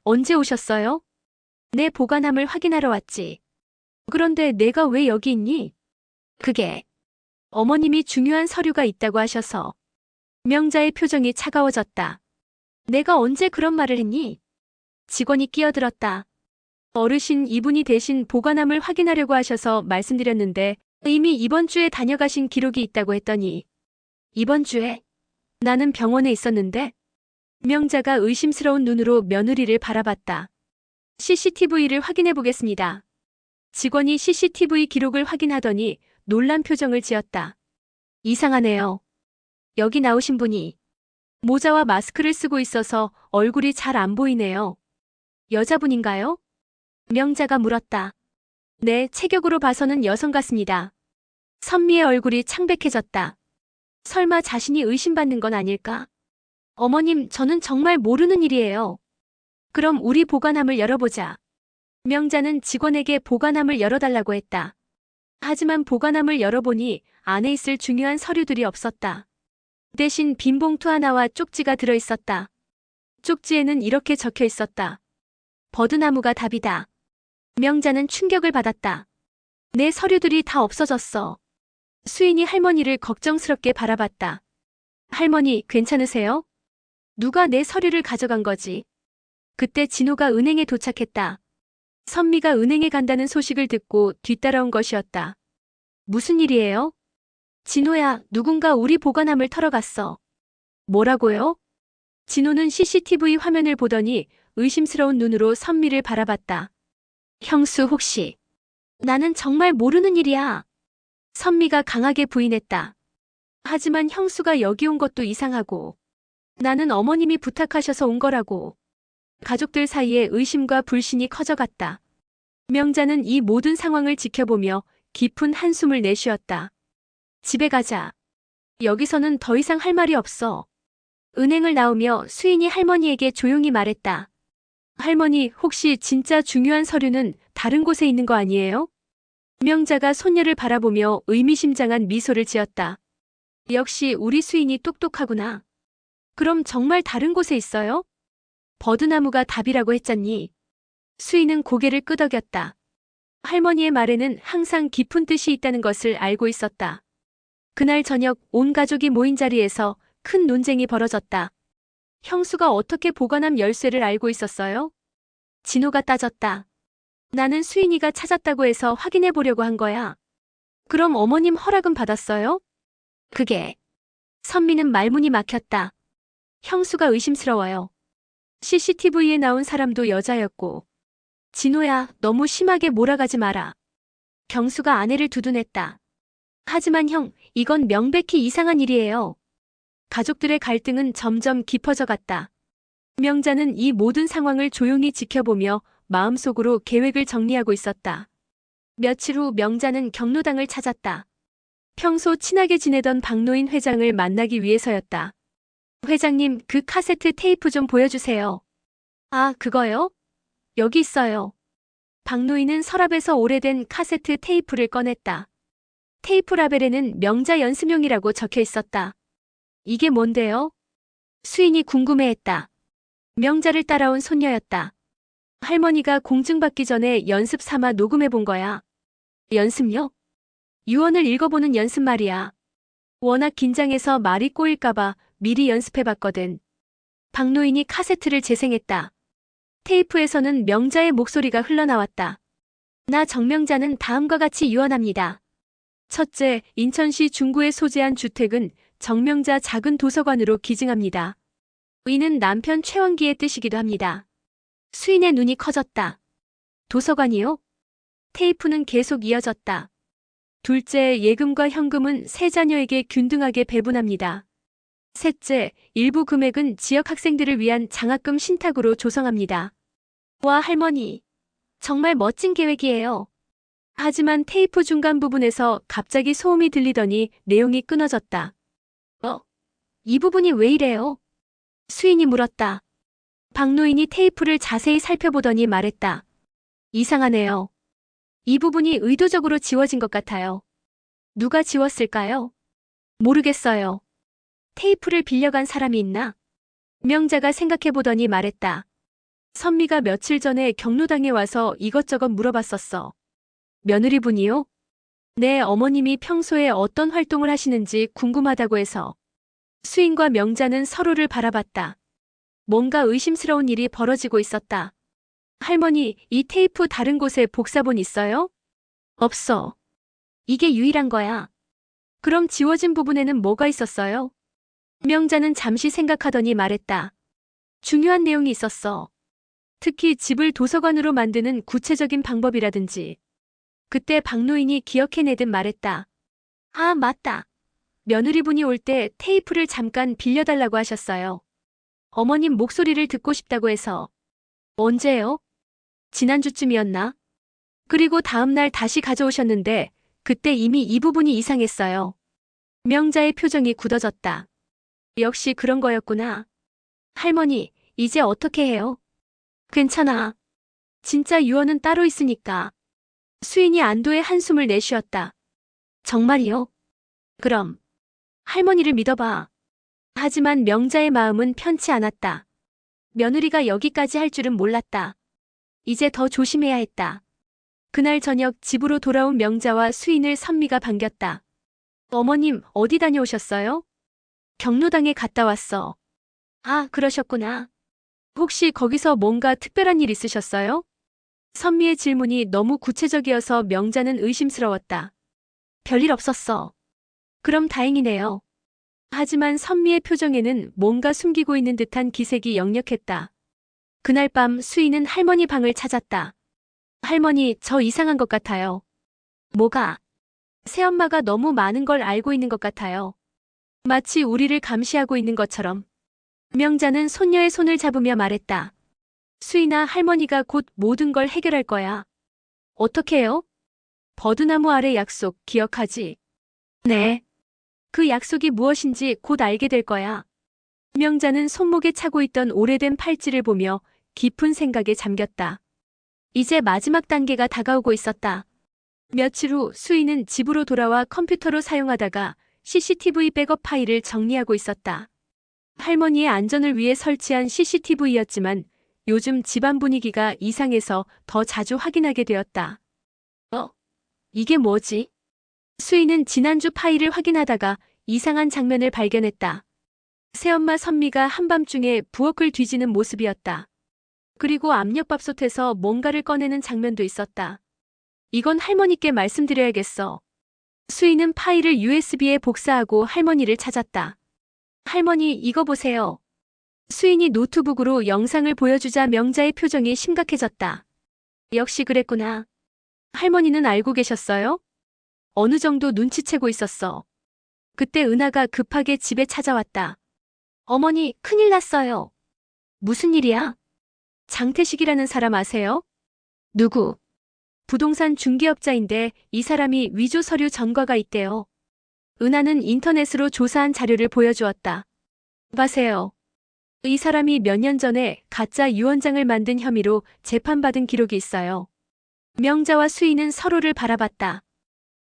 언제 오셨어요? 내 보관함을 확인하러 왔지. 그런데 내가 왜 여기 있니? 그게 어머님이 중요한 서류가 있다고 하셔서. 명자의 표정이 차가워졌다. 내가 언제 그런 말을 했니? 직원이 끼어들었다. 어르신, 이분이 대신 보관함을 확인하려고 하셔서 말씀드렸는데 이미 이번 주에 다녀가신 기록이 있다고 했더니. 이번 주에? 나는 병원에 있었는데? 명자가 의심스러운 눈으로 며느리를 바라봤다. CCTV를 확인해 보겠습니다. 직원이 CCTV 기록을 확인하더니 놀란 표정을 지었다. 이상하네요. 여기 나오신 분이 모자와 마스크를 쓰고 있어서 얼굴이 잘 안 보이네요. 여자분인가요? 명자가 물었다. 네, 체격으로 봐서는 여성 같습니다. 선미의 얼굴이 창백해졌다. 설마 자신이 의심받는 건 아닐까? 어머님, 저는 정말 모르는 일이에요. 그럼 우리 보관함을 열어보자. 명자는 직원에게 보관함을 열어달라고 했다. 하지만 보관함을 열어보니 안에 있을 중요한 서류들이 없었다. 대신 빈 봉투 하나와 쪽지가 들어있었다. 쪽지에는 이렇게 적혀 있었다. 버드나무가 답이다. 명자는 충격을 받았다. 내 서류들이 다 없어졌어. 수인이 할머니를 걱정스럽게 바라봤다. 할머니, 괜찮으세요? 누가 내 서류를 가져간 거지? 그때 진호가 은행에 도착했다. 선미가 은행에 간다는 소식을 듣고 뒤따라온 것이었다. 무슨 일이에요? 진호야, 누군가 우리 보관함을 털어갔어. 뭐라고요? 진호는 CCTV 화면을 보더니 의심스러운 눈으로 선미를 바라봤다. 형수, 혹시? 나는 정말 모르는 일이야. 선미가 강하게 부인했다. 하지만 형수가 여기 온 것도 이상하고. 나는 어머님이 부탁하셔서 온 거라고. 가족들 사이에 의심과 불신이 커져갔다. 명자는 이 모든 상황을 지켜보며 깊은 한숨을 내쉬었다. 집에 가자. 여기서는 더 이상 할 말이 없어. 은행을 나오며 수인이 할머니에게 조용히 말했다. 할머니, 혹시 진짜 중요한 서류는 다른 곳에 있는 거 아니에요? 명자가 손녀를 바라보며 의미심장한 미소를 지었다. 역시 우리 수인이 똑똑하구나. 그럼 정말 다른 곳에 있어요? 버드나무가 답이라고 했잖니. 수인은 고개를 끄덕였다. 할머니의 말에는 항상 깊은 뜻이 있다는 것을 알고 있었다. 그날 저녁 온 가족이 모인 자리에서 큰 논쟁이 벌어졌다. 형수가 어떻게 보관함 열쇠를 알고 있었어요? 진호가 따졌다. 나는 수인이가 찾았다고 해서 확인해 보려고 한 거야. 그럼 어머님 허락은 받았어요? 그게. 선미는 말문이 막혔다. 형수가 의심스러워요. CCTV에 나온 사람도 여자였고. 진호야, 너무 심하게 몰아가지 마라. 경수가 아내를 두둔했다. 하지만 형, 이건 명백히 이상한 일이에요. 가족들의 갈등은 점점 깊어져 갔다. 명자는 이 모든 상황을 조용히 지켜보며 마음속으로 계획을 정리하고 있었다. 며칠 후 명자는 경로당을 찾았다. 평소 친하게 지내던 박노인 회장을 만나기 위해서였다. 회장님, 그 카세트 테이프 좀 보여주세요. 아, 그거요? 여기 있어요. 박노인은 서랍에서 오래된 카세트 테이프를 꺼냈다. 테이프 라벨에는 명자 연습용이라고 적혀 있었다. 이게 뭔데요? 수인이 궁금해했다. 명자를 따라온 손녀였다. 할머니가 공증받기 전에 연습 삼아 녹음해 본 거야. 연습요? 유언을 읽어보는 연습 말이야. 워낙 긴장해서 말이 꼬일까봐 미리 연습해봤거든. 박노인이 카세트를 재생했다. 테이프에서는 명자의 목소리가 흘러나왔다. 나 정명자는 다음과 같이 유언합니다. 첫째, 인천시 중구에 소재한 주택은 정명자 작은 도서관으로 기증합니다. 이는 남편 최원기의 뜻이기도 합니다. 수인의 눈이 커졌다. 도서관이요? 테이프는 계속 이어졌다. 둘째, 예금과 현금은 세 자녀에게 균등하게 배분합니다. 셋째, 일부 금액은 지역 학생들을 위한 장학금 신탁으로 조성합니다. 와, 할머니. 정말 멋진 계획이에요. 하지만 테이프 중간 부분에서 갑자기 소음이 들리더니 내용이 끊어졌다. 이 부분이 왜 이래요? 수인이 물었다. 박노인이 테이프를 자세히 살펴보더니 말했다. 이상하네요. 이 부분이 의도적으로 지워진 것 같아요. 누가 지웠을까요? 모르겠어요. 테이프를 빌려간 사람이 있나? 명자가 생각해보더니 말했다. 선미가 며칠 전에 경로당에 와서 이것저것 물어봤었어. 며느리분이요? 네, 어머님이 평소에 어떤 활동을 하시는지 궁금하다고 해서. 수인과 명자는 서로를 바라봤다. 뭔가 의심스러운 일이 벌어지고 있었다. 할머니, 이 테이프 다른 곳에 복사본 있어요? 없어. 이게 유일한 거야. 그럼 지워진 부분에는 뭐가 있었어요? 명자는 잠시 생각하더니 말했다. 중요한 내용이 있었어. 특히 집을 도서관으로 만드는 구체적인 방법이라든지. 그때 박노인이 기억해내듯 말했다. 아, 맞다. 며느리분이 올 때 테이프를 잠깐 빌려달라고 하셨어요. 어머님 목소리를 듣고 싶다고 해서. 언제요? 지난주쯤이었나? 그리고 다음날 다시 가져오셨는데 그때 이미 이 부분이 이상했어요. 명자의 표정이 굳어졌다. 역시 그런 거였구나. 할머니, 이제 어떻게 해요? 괜찮아. 진짜 유언은 따로 있으니까. 수인이 안도의 한숨을 내쉬었다. 정말이요? 그럼 할머니를 믿어봐. 하지만 명자의 마음은 편치 않았다. 며느리가 여기까지 할 줄은 몰랐다. 이제 더 조심해야 했다. 그날 저녁 집으로 돌아온 명자와 수인을 선미가 반겼다. 어머님, 어디 다녀오셨어요? 경로당에 갔다 왔어. 아, 그러셨구나. 혹시 거기서 뭔가 특별한 일 있으셨어요? 선미의 질문이 너무 구체적이어서 명자는 의심스러웠다. 별일 없었어. 그럼 다행이네요. 하지만 선미의 표정에는 뭔가 숨기고 있는 듯한 기색이 역력했다. 그날 밤 수인은 할머니 방을 찾았다. 할머니, 저 이상한 것 같아요. 뭐가? 새엄마가 너무 많은 걸 알고 있는 것 같아요. 마치 우리를 감시하고 있는 것처럼. 명자는 손녀의 손을 잡으며 말했다. 수인아, 할머니가 곧 모든 걸 해결할 거야. 어떻게 해요? 버드나무 아래 약속 기억하지? 네. 그 약속이 무엇인지 곧 알게 될 거야. 명자는 손목에 차고 있던 오래된 팔찌를 보며 깊은 생각에 잠겼다. 이제 마지막 단계가 다가오고 있었다. 며칠 후 수인은 집으로 돌아와 컴퓨터로 사용하다가 CCTV 백업 파일을 정리하고 있었다. 할머니의 안전을 위해 설치한 CCTV였지만 요즘 집안 분위기가 이상해서 더 자주 확인하게 되었다. 이게 뭐지? 수인은 지난주 파일을 확인하다가 이상한 장면을 발견했다. 새엄마 선미가 한밤중에 부엌을 뒤지는 모습이었다. 그리고 압력밥솥에서 뭔가를 꺼내는 장면도 있었다. 이건 할머니께 말씀드려야겠어. 수인은 파일을 USB에 복사하고 할머니를 찾았다. 할머니, 이거 보세요. 수인이 노트북으로 영상을 보여주자 명자의 표정이 심각해졌다. 역시 그랬구나. 할머니는 알고 계셨어요? 어느 정도 눈치채고 있었어. 그때 은하가 급하게 집에 찾아왔다. 어머니, 큰일 났어요. 무슨 일이야? 장태식이라는 사람 아세요? 누구? 부동산 중개업자인데 이 사람이 위조 서류 전과가 있대요. 은하는 인터넷으로 조사한 자료를 보여주었다. 봐세요. 이 사람이 몇 년 전에 가짜 유언장을 만든 혐의로 재판받은 기록이 있어요. 명자와 수인은 서로를 바라봤다.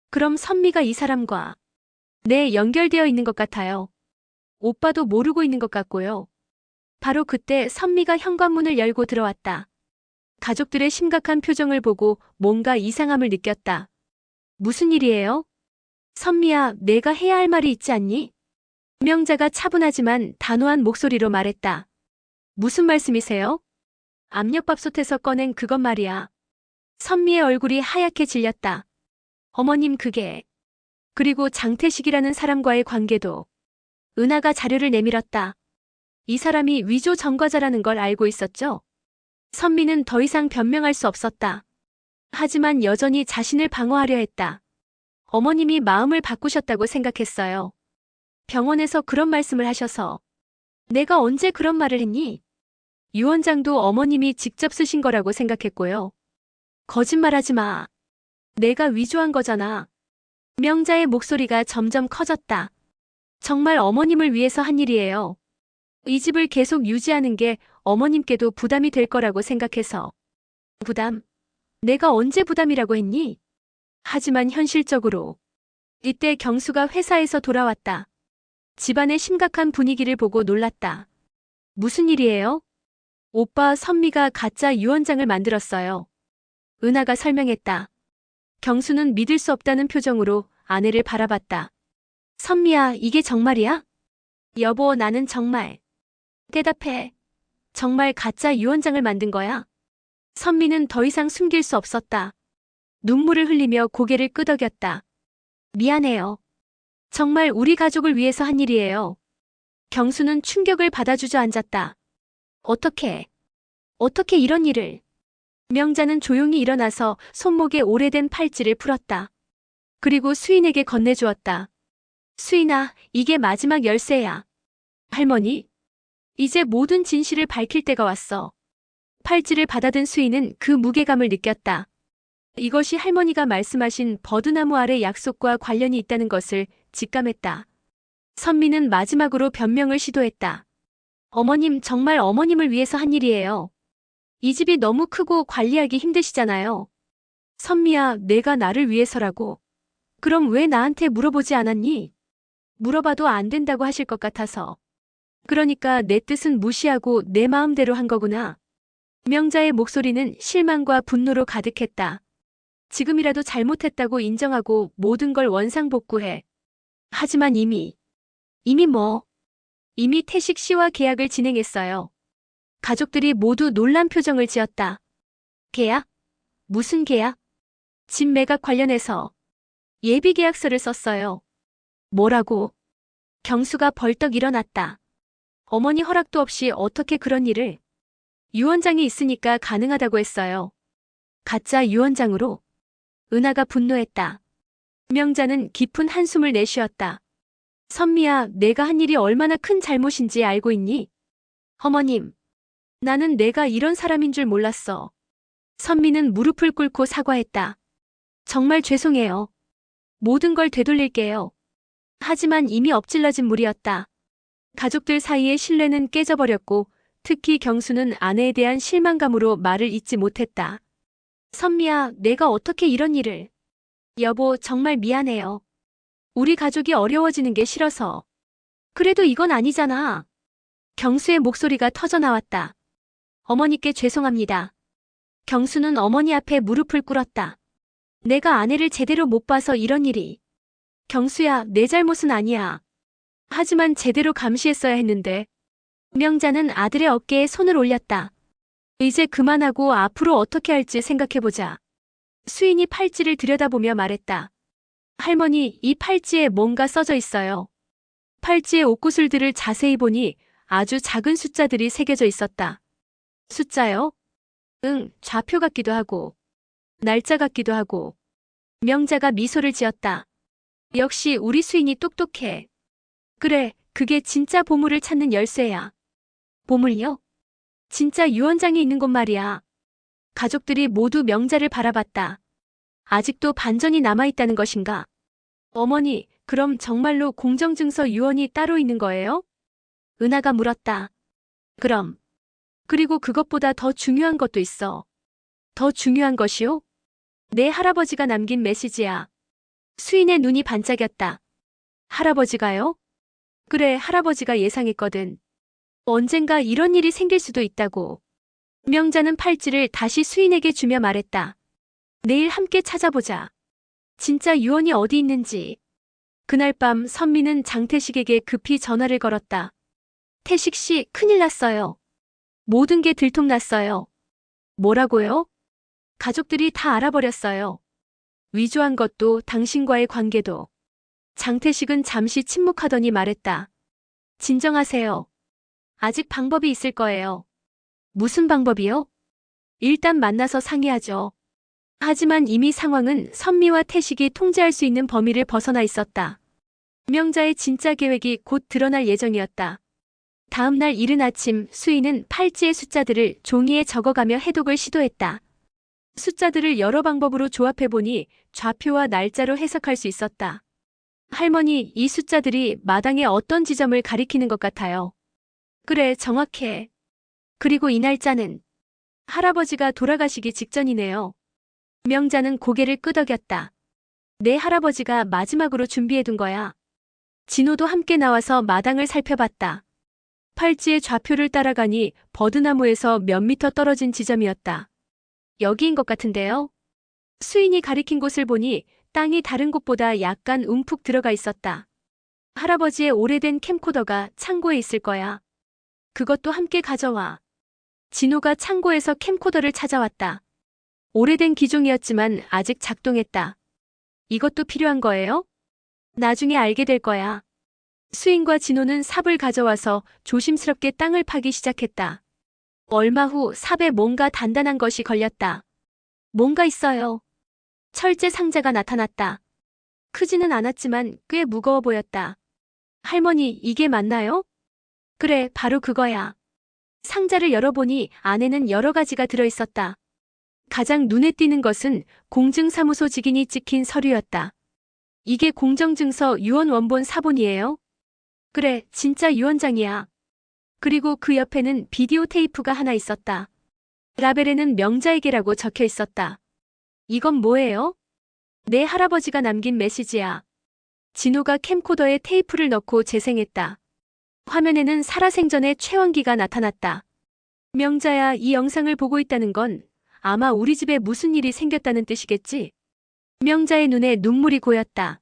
그럼 선미가 이 사람과 네, 연결되어 있는 것 같아요. 오빠도 모르고 있는 것 같고요. 바로 그때 선미가 현관문을 열고 들어왔다. 가족들의 심각한 표정을 보고 뭔가 이상함을 느꼈다. 무슨 일이에요? 선미야, 내가 해야 할 말이 있지 않니? 명자가 차분하지만 단호한 목소리로 말했다. 무슨 말씀이세요? 압력밥솥에서 꺼낸 그것 말이야. 선미의 얼굴이 하얗게 질렸다. 어머님, 그게. 그리고 장태식이라는 사람과의 관계도. 은하가 자료를 내밀었다. 이 사람이 위조 전과자라는 걸 알고 있었죠? 선미는 더 이상 변명할 수 없었다. 하지만 여전히 자신을 방어하려 했다. 어머님이 마음을 바꾸셨다고 생각했어요. 병원에서 그런 말씀을 하셔서. 내가 언제 그런 말을 했니? 유언장도 어머님이 직접 쓰신 거라고 생각했고요. 거짓말하지 마. 내가 위조한 거잖아. 명자의 목소리가 점점 커졌다. 정말 어머님을 위해서 한 일이에요. 이 집을 계속 유지하는 게 어머님께도 부담이 될 거라고 생각해서. 부담? 내가 언제 부담이라고 했니? 하지만 현실적으로 이때 경수가 회사에서 돌아왔다. 집안의 심각한 분위기를 보고 놀랐다. 무슨 일이에요? 오빠 선미가 가짜 유언장을 만들었어요. 은하가 설명했다. 경수는 믿을 수 없다는 표정으로 아내를 바라봤다. 선미야, 이게 정말이야? 여보, 나는 정말. 대답해. 정말 가짜 유언장을 만든 거야? 선미는 더 이상 숨길 수 없었다. 눈물을 흘리며 고개를 끄덕였다. 미안해요. 정말 우리 가족을 위해서 한 일이에요. 경수는 충격을 받아 주저앉았다. 어떻게 이런 일을? 명자는 조용히 일어나서 손목에 오래된 팔찌를 풀었다. 그리고 수인에게 건네주었다. 수인아, 이게 마지막 열쇠야. 할머니, 이제 모든 진실을 밝힐 때가 왔어. 팔찌를 받아든 수인은 그 무게감을 느꼈다. 이것이 할머니가 말씀하신 버드나무 아래 약속과 관련이 있다는 것을 직감했다. 선미는 마지막으로 변명을 시도했다. 어머님, 정말 어머님을 위해서 한 일이에요. 이 집이 너무 크고 관리하기 힘드시잖아요. 선미야, 내가 나를 위해서라고. 그럼 왜 나한테 물어보지 않았니? 물어봐도 안 된다고 하실 것 같아서. 그러니까 내 뜻은 무시하고 내 마음대로 한 거구나. 명자의 목소리는 실망과 분노로 가득했다. 지금이라도 잘못했다고 인정하고 모든 걸 원상복구해. 하지만 이미 뭐? 이미 태식 씨와 계약을 진행했어요. 가족들이 모두 놀란 표정을 지었다. 계약? 무슨 계약? 집 매각 관련해서 예비 계약서를 썼어요. 뭐라고? 경수가 벌떡 일어났다. 어머니 허락도 없이 어떻게 그런 일을? 유언장이 있으니까 가능하다고 했어요. 가짜 유언장으로? 은하가 분노했다. 명자는 깊은 한숨을 내쉬었다. 선미야, 내가 한 일이 얼마나 큰 잘못인지 알고 있니? 어머님, 나는 내가 이런 사람인 줄 몰랐어. 선미는 무릎을 꿇고 사과했다. 정말 죄송해요. 모든 걸 되돌릴게요. 하지만 이미 엎질러진 물이었다. 가족들 사이의 신뢰는 깨져버렸고 특히 경수는 아내에 대한 실망감으로 말을 잇지 못했다. 선미야, 내가 어떻게 이런 일을. 여보, 정말 미안해요. 우리 가족이 어려워지는 게 싫어서. 그래도 이건 아니잖아. 경수의 목소리가 터져나왔다. 어머니께 죄송합니다. 경수는 어머니 앞에 무릎을 꿇었다. 내가 아내를 제대로 못 봐서 이런 일이. 경수야, 내 잘못은 아니야. 하지만 제대로 감시했어야 했는데. 명자는 아들의 어깨에 손을 올렸다. 이제 그만하고 앞으로 어떻게 할지 생각해보자. 수인이 팔찌를 들여다보며 말했다. 할머니, 이 팔찌에 뭔가 써져 있어요. 팔찌의 옷구슬들을 자세히 보니 아주 작은 숫자들이 새겨져 있었다. 숫자요? 응, 좌표 같기도 하고, 날짜 같기도 하고. 명자가 미소를 지었다. 역시 우리 수인이 똑똑해. 그래, 그게 진짜 보물을 찾는 열쇠야. 보물요? 진짜 유언장이 있는 곳 말이야. 가족들이 모두 명자를 바라봤다. 아직도 반전이 남아있다는 것인가? 어머니, 그럼 정말로 공정증서 유언이 따로 있는 거예요? 은하가 물었다. 그럼. 그리고 그것보다 더 중요한 것도 있어. 더 중요한 것이요? 내 할아버지가 남긴 메시지야. 수인의 눈이 반짝였다. 할아버지가요? 그래, 할아버지가 예상했거든. 언젠가 이런 일이 생길 수도 있다고. 명자는 팔찌를 다시 수인에게 주며 말했다. 내일 함께 찾아보자. 진짜 유언이 어디 있는지. 그날 밤 선미는 장태식에게 급히 전화를 걸었다. 태식 씨, 큰일 났어요. 모든 게 들통났어요. 뭐라고요? 가족들이 다 알아버렸어요. 위조한 것도 당신과의 관계도. 장태식은 잠시 침묵하더니 말했다. 진정하세요. 아직 방법이 있을 거예요. 무슨 방법이요? 일단 만나서 상의하죠. 하지만 이미 상황은 선미와 태식이 통제할 수 있는 범위를 벗어나 있었다. 명자의 진짜 계획이 곧 드러날 예정이었다. 다음 날 이른 아침 수인은 팔찌의 숫자들을 종이에 적어가며 해독을 시도했다. 숫자들을 여러 방법으로 조합해보니 좌표와 날짜로 해석할 수 있었다. 할머니, 이 숫자들이 마당의 어떤 지점을 가리키는 것 같아요. 그래, 정확해. 그리고 이 날짜는 할아버지가 돌아가시기 직전이네요. 명자는 고개를 끄덕였다. 내 할아버지가 마지막으로 준비해둔 거야. 진호도 함께 나와서 마당을 살펴봤다. 팔찌의 좌표를 따라가니 버드나무에서 몇 미터 떨어진 지점이었다. 여기인 것 같은데요? 수인이 가리킨 곳을 보니 땅이 다른 곳보다 약간 움푹 들어가 있었다. 할아버지의 오래된 캠코더가 창고에 있을 거야. 그것도 함께 가져와. 진호가 창고에서 캠코더를 찾아왔다. 오래된 기종이었지만 아직 작동했다. 이것도 필요한 거예요? 나중에 알게 될 거야. 수인과 진호는 삽을 가져와서 조심스럽게 땅을 파기 시작했다. 얼마 후 삽에 뭔가 단단한 것이 걸렸다. 뭔가 있어요. 철제 상자가 나타났다. 크지는 않았지만 꽤 무거워 보였다. 할머니, 이게 맞나요? 그래, 바로 그거야. 상자를 열어보니 안에는 여러 가지가 들어있었다. 가장 눈에 띄는 것은 공증사무소 직인이 찍힌 서류였다. 이게 공정증서 유언 원본 사본이에요? 그래, 진짜 유언장이야. 그리고 그 옆에는 비디오 테이프가 하나 있었다. 라벨에는 명자에게라고 적혀 있었다. 이건 뭐예요? 내 할아버지가 남긴 메시지야. 진호가 캠코더에 테이프를 넣고 재생했다. 화면에는 살아생전의 최원기가 나타났다. 명자야, 이 영상을 보고 있다는 건 아마 우리 집에 무슨 일이 생겼다는 뜻이겠지? 명자의 눈에 눈물이 고였다.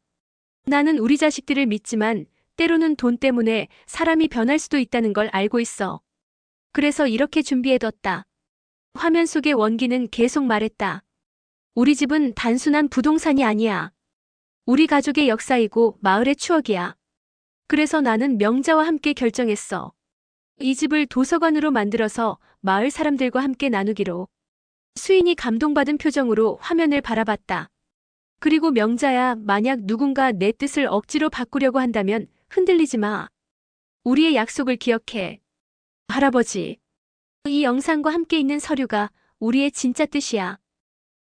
나는 우리 자식들을 믿지만 때로는 돈 때문에 사람이 변할 수도 있다는 걸 알고 있어. 그래서 이렇게 준비해뒀다. 화면 속의 원기는 계속 말했다. 우리 집은 단순한 부동산이 아니야. 우리 가족의 역사이고 마을의 추억이야. 그래서 나는 명자와 함께 결정했어. 이 집을 도서관으로 만들어서 마을 사람들과 함께 나누기로. 수인이 감동받은 표정으로 화면을 바라봤다. 그리고 명자야, 만약 누군가 내 뜻을 억지로 바꾸려고 한다면 흔들리지 마. 우리의 약속을 기억해. 할아버지. 이 영상과 함께 있는 서류가 우리의 진짜 뜻이야.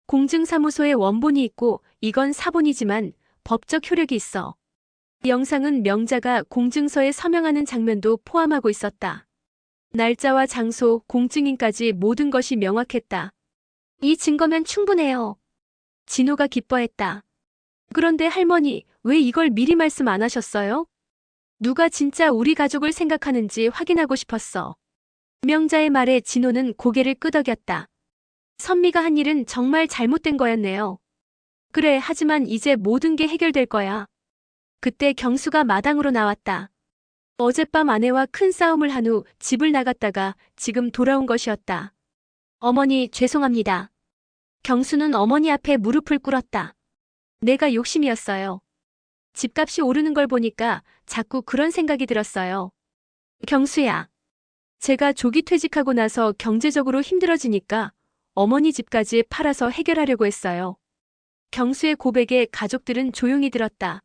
공증사무소에 원본이 있고 이건 사본이지만 법적 효력이 있어. 영상은 명자가 공증서에 서명하는 장면도 포함하고 있었다. 날짜와 장소, 공증인까지 모든 것이 명확했다. 이 증거면 충분해요. 진호가 기뻐했다. 그런데 할머니, 왜 이걸 미리 말씀 안 하셨어요? 누가 진짜 우리 가족을 생각하는지 확인하고 싶었어. 명자의 말에 진호는 고개를 끄덕였다. 선미가 한 일은 정말 잘못된 거였네요. 그래, 하지만 이제 모든 게 해결될 거야. 그때 경수가 마당으로 나왔다. 어젯밤 아내와 큰 싸움을 한 후 집을 나갔다가 지금 돌아온 것이었다. 어머니, 죄송합니다. 경수는 어머니 앞에 무릎을 꿇었다. 내가 욕심이었어요. 집값이 오르는 걸 보니까 자꾸 그런 생각이 들었어요. 경수야. 제가 조기 퇴직하고 나서 경제적으로 힘들어지니까 어머니 집까지 팔아서 해결하려고 했어요. 경수의 고백에 가족들은 조용히 들었다.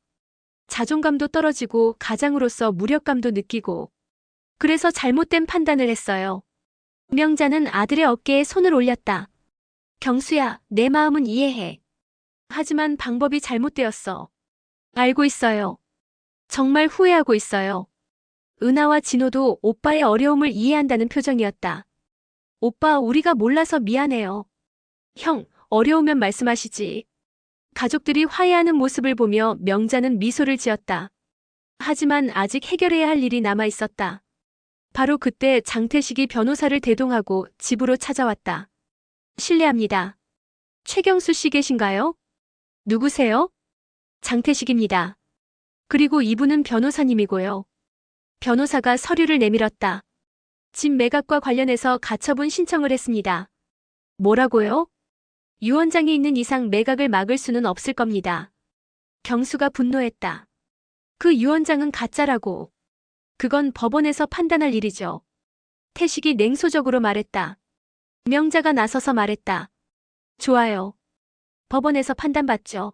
자존감도 떨어지고 가장으로서 무력감도 느끼고. 그래서 잘못된 판단을 했어요. 명자는 아들의 어깨에 손을 올렸다. 경수야, 내 마음은 이해해. 하지만 방법이 잘못되었어. 알고 있어요. 정말 후회하고 있어요. 은하와 진호도 오빠의 어려움을 이해한다는 표정이었다. 오빠, 우리가 몰라서 미안해요. 형, 어려우면 말씀하시지. 가족들이 화해하는 모습을 보며 명자는 미소를 지었다. 하지만 아직 해결해야 할 일이 남아 있었다. 바로 그때 장태식이 변호사를 대동하고 집으로 찾아왔다. 실례합니다. 최경수 씨 계신가요? 누구세요? 장태식입니다. 그리고 이분은 변호사님이고요. 변호사가 서류를 내밀었다. 집 매각과 관련해서 가처분 신청을 했습니다. 뭐라고요? 유언장이 있는 이상 매각을 막을 수는 없을 겁니다. 경수가 분노했다. 그 유언장은 가짜라고. 그건 법원에서 판단할 일이죠. 태식이 냉소적으로 말했다. 명자가 나서서 말했다. 좋아요. 법원에서 판단받죠.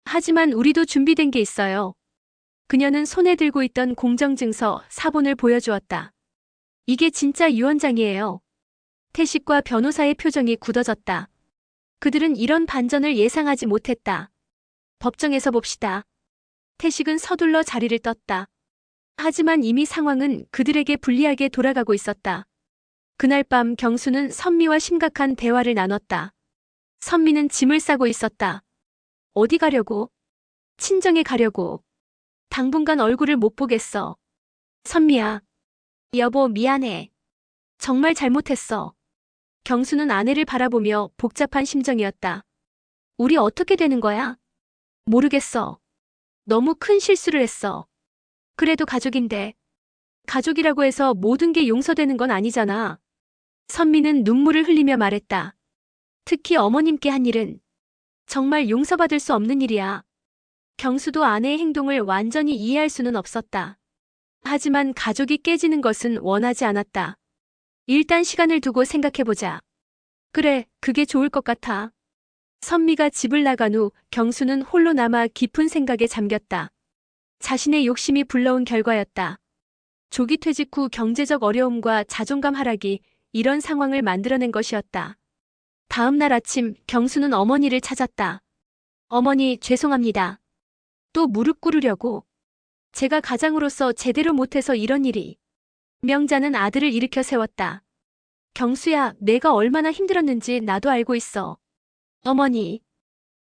하지만 우리도 준비된 게 있어요. 그녀는 손에 들고 있던 공정증서 사본을 보여주었다. 이게 진짜 유언장이에요. 태식과 변호사의 표정이 굳어졌다. 그들은 이런 반전을 예상하지 못했다. 법정에서 봅시다. 태식은 서둘러 자리를 떴다. 하지만 이미 상황은 그들에게 불리하게 돌아가고 있었다. 그날 밤 경수는 선미와 심각한 대화를 나눴다. 선미는 짐을 싸고 있었다. 어디 가려고? 친정에 가려고. 당분간 얼굴을 못 보겠어. 선미야. 여보, 미안해. 정말 잘못했어. 경수는 아내를 바라보며 복잡한 심정이었다. 우리 어떻게 되는 거야? 모르겠어. 너무 큰 실수를 했어. 그래도 가족인데. 가족이라고 해서 모든 게 용서되는 건 아니잖아. 선미는 눈물을 흘리며 말했다. 특히 어머님께 한 일은 정말 용서받을 수 없는 일이야. 경수도 아내의 행동을 완전히 이해할 수는 없었다. 하지만 가족이 깨지는 것은 원하지 않았다. 일단 시간을 두고 생각해보자. 그래, 그게 좋을 것 같아. 선미가 집을 나간 후 경수는 홀로 남아 깊은 생각에 잠겼다. 자신의 욕심이 불러온 결과였다. 조기 퇴직 후 경제적 어려움과 자존감 하락이 이런 상황을 만들어낸 것이었다. 다음 날 아침 경수는 어머니를 찾았다. 어머니, 죄송합니다. 또 무릎 꿇으려고. 제가 가장으로서 제대로 못해서 이런 일이. 명자는 아들을 일으켜 세웠다. 경수야, 내가 얼마나 힘들었는지 나도 알고 있어. 어머니,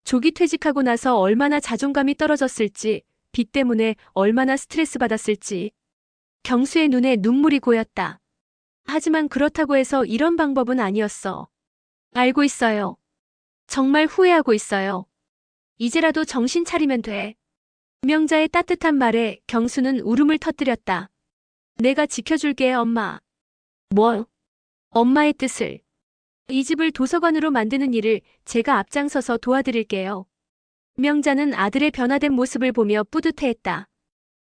조기 퇴직하고 나서 얼마나 자존감이 떨어졌을지, 빚 때문에 얼마나 스트레스 받았을지. 경수의 눈에 눈물이 고였다. 하지만 그렇다고 해서 이런 방법은 아니었어. 알고 있어요. 정말 후회하고 있어요. 이제라도 정신 차리면 돼. 명자의 따뜻한 말에 경수는 울음을 터뜨렸다. 내가 지켜줄게, 엄마. 뭐? 엄마의 뜻을. 이 집을 도서관으로 만드는 일을 제가 앞장서서 도와드릴게요. 명자는 아들의 변화된 모습을 보며 뿌듯해했다.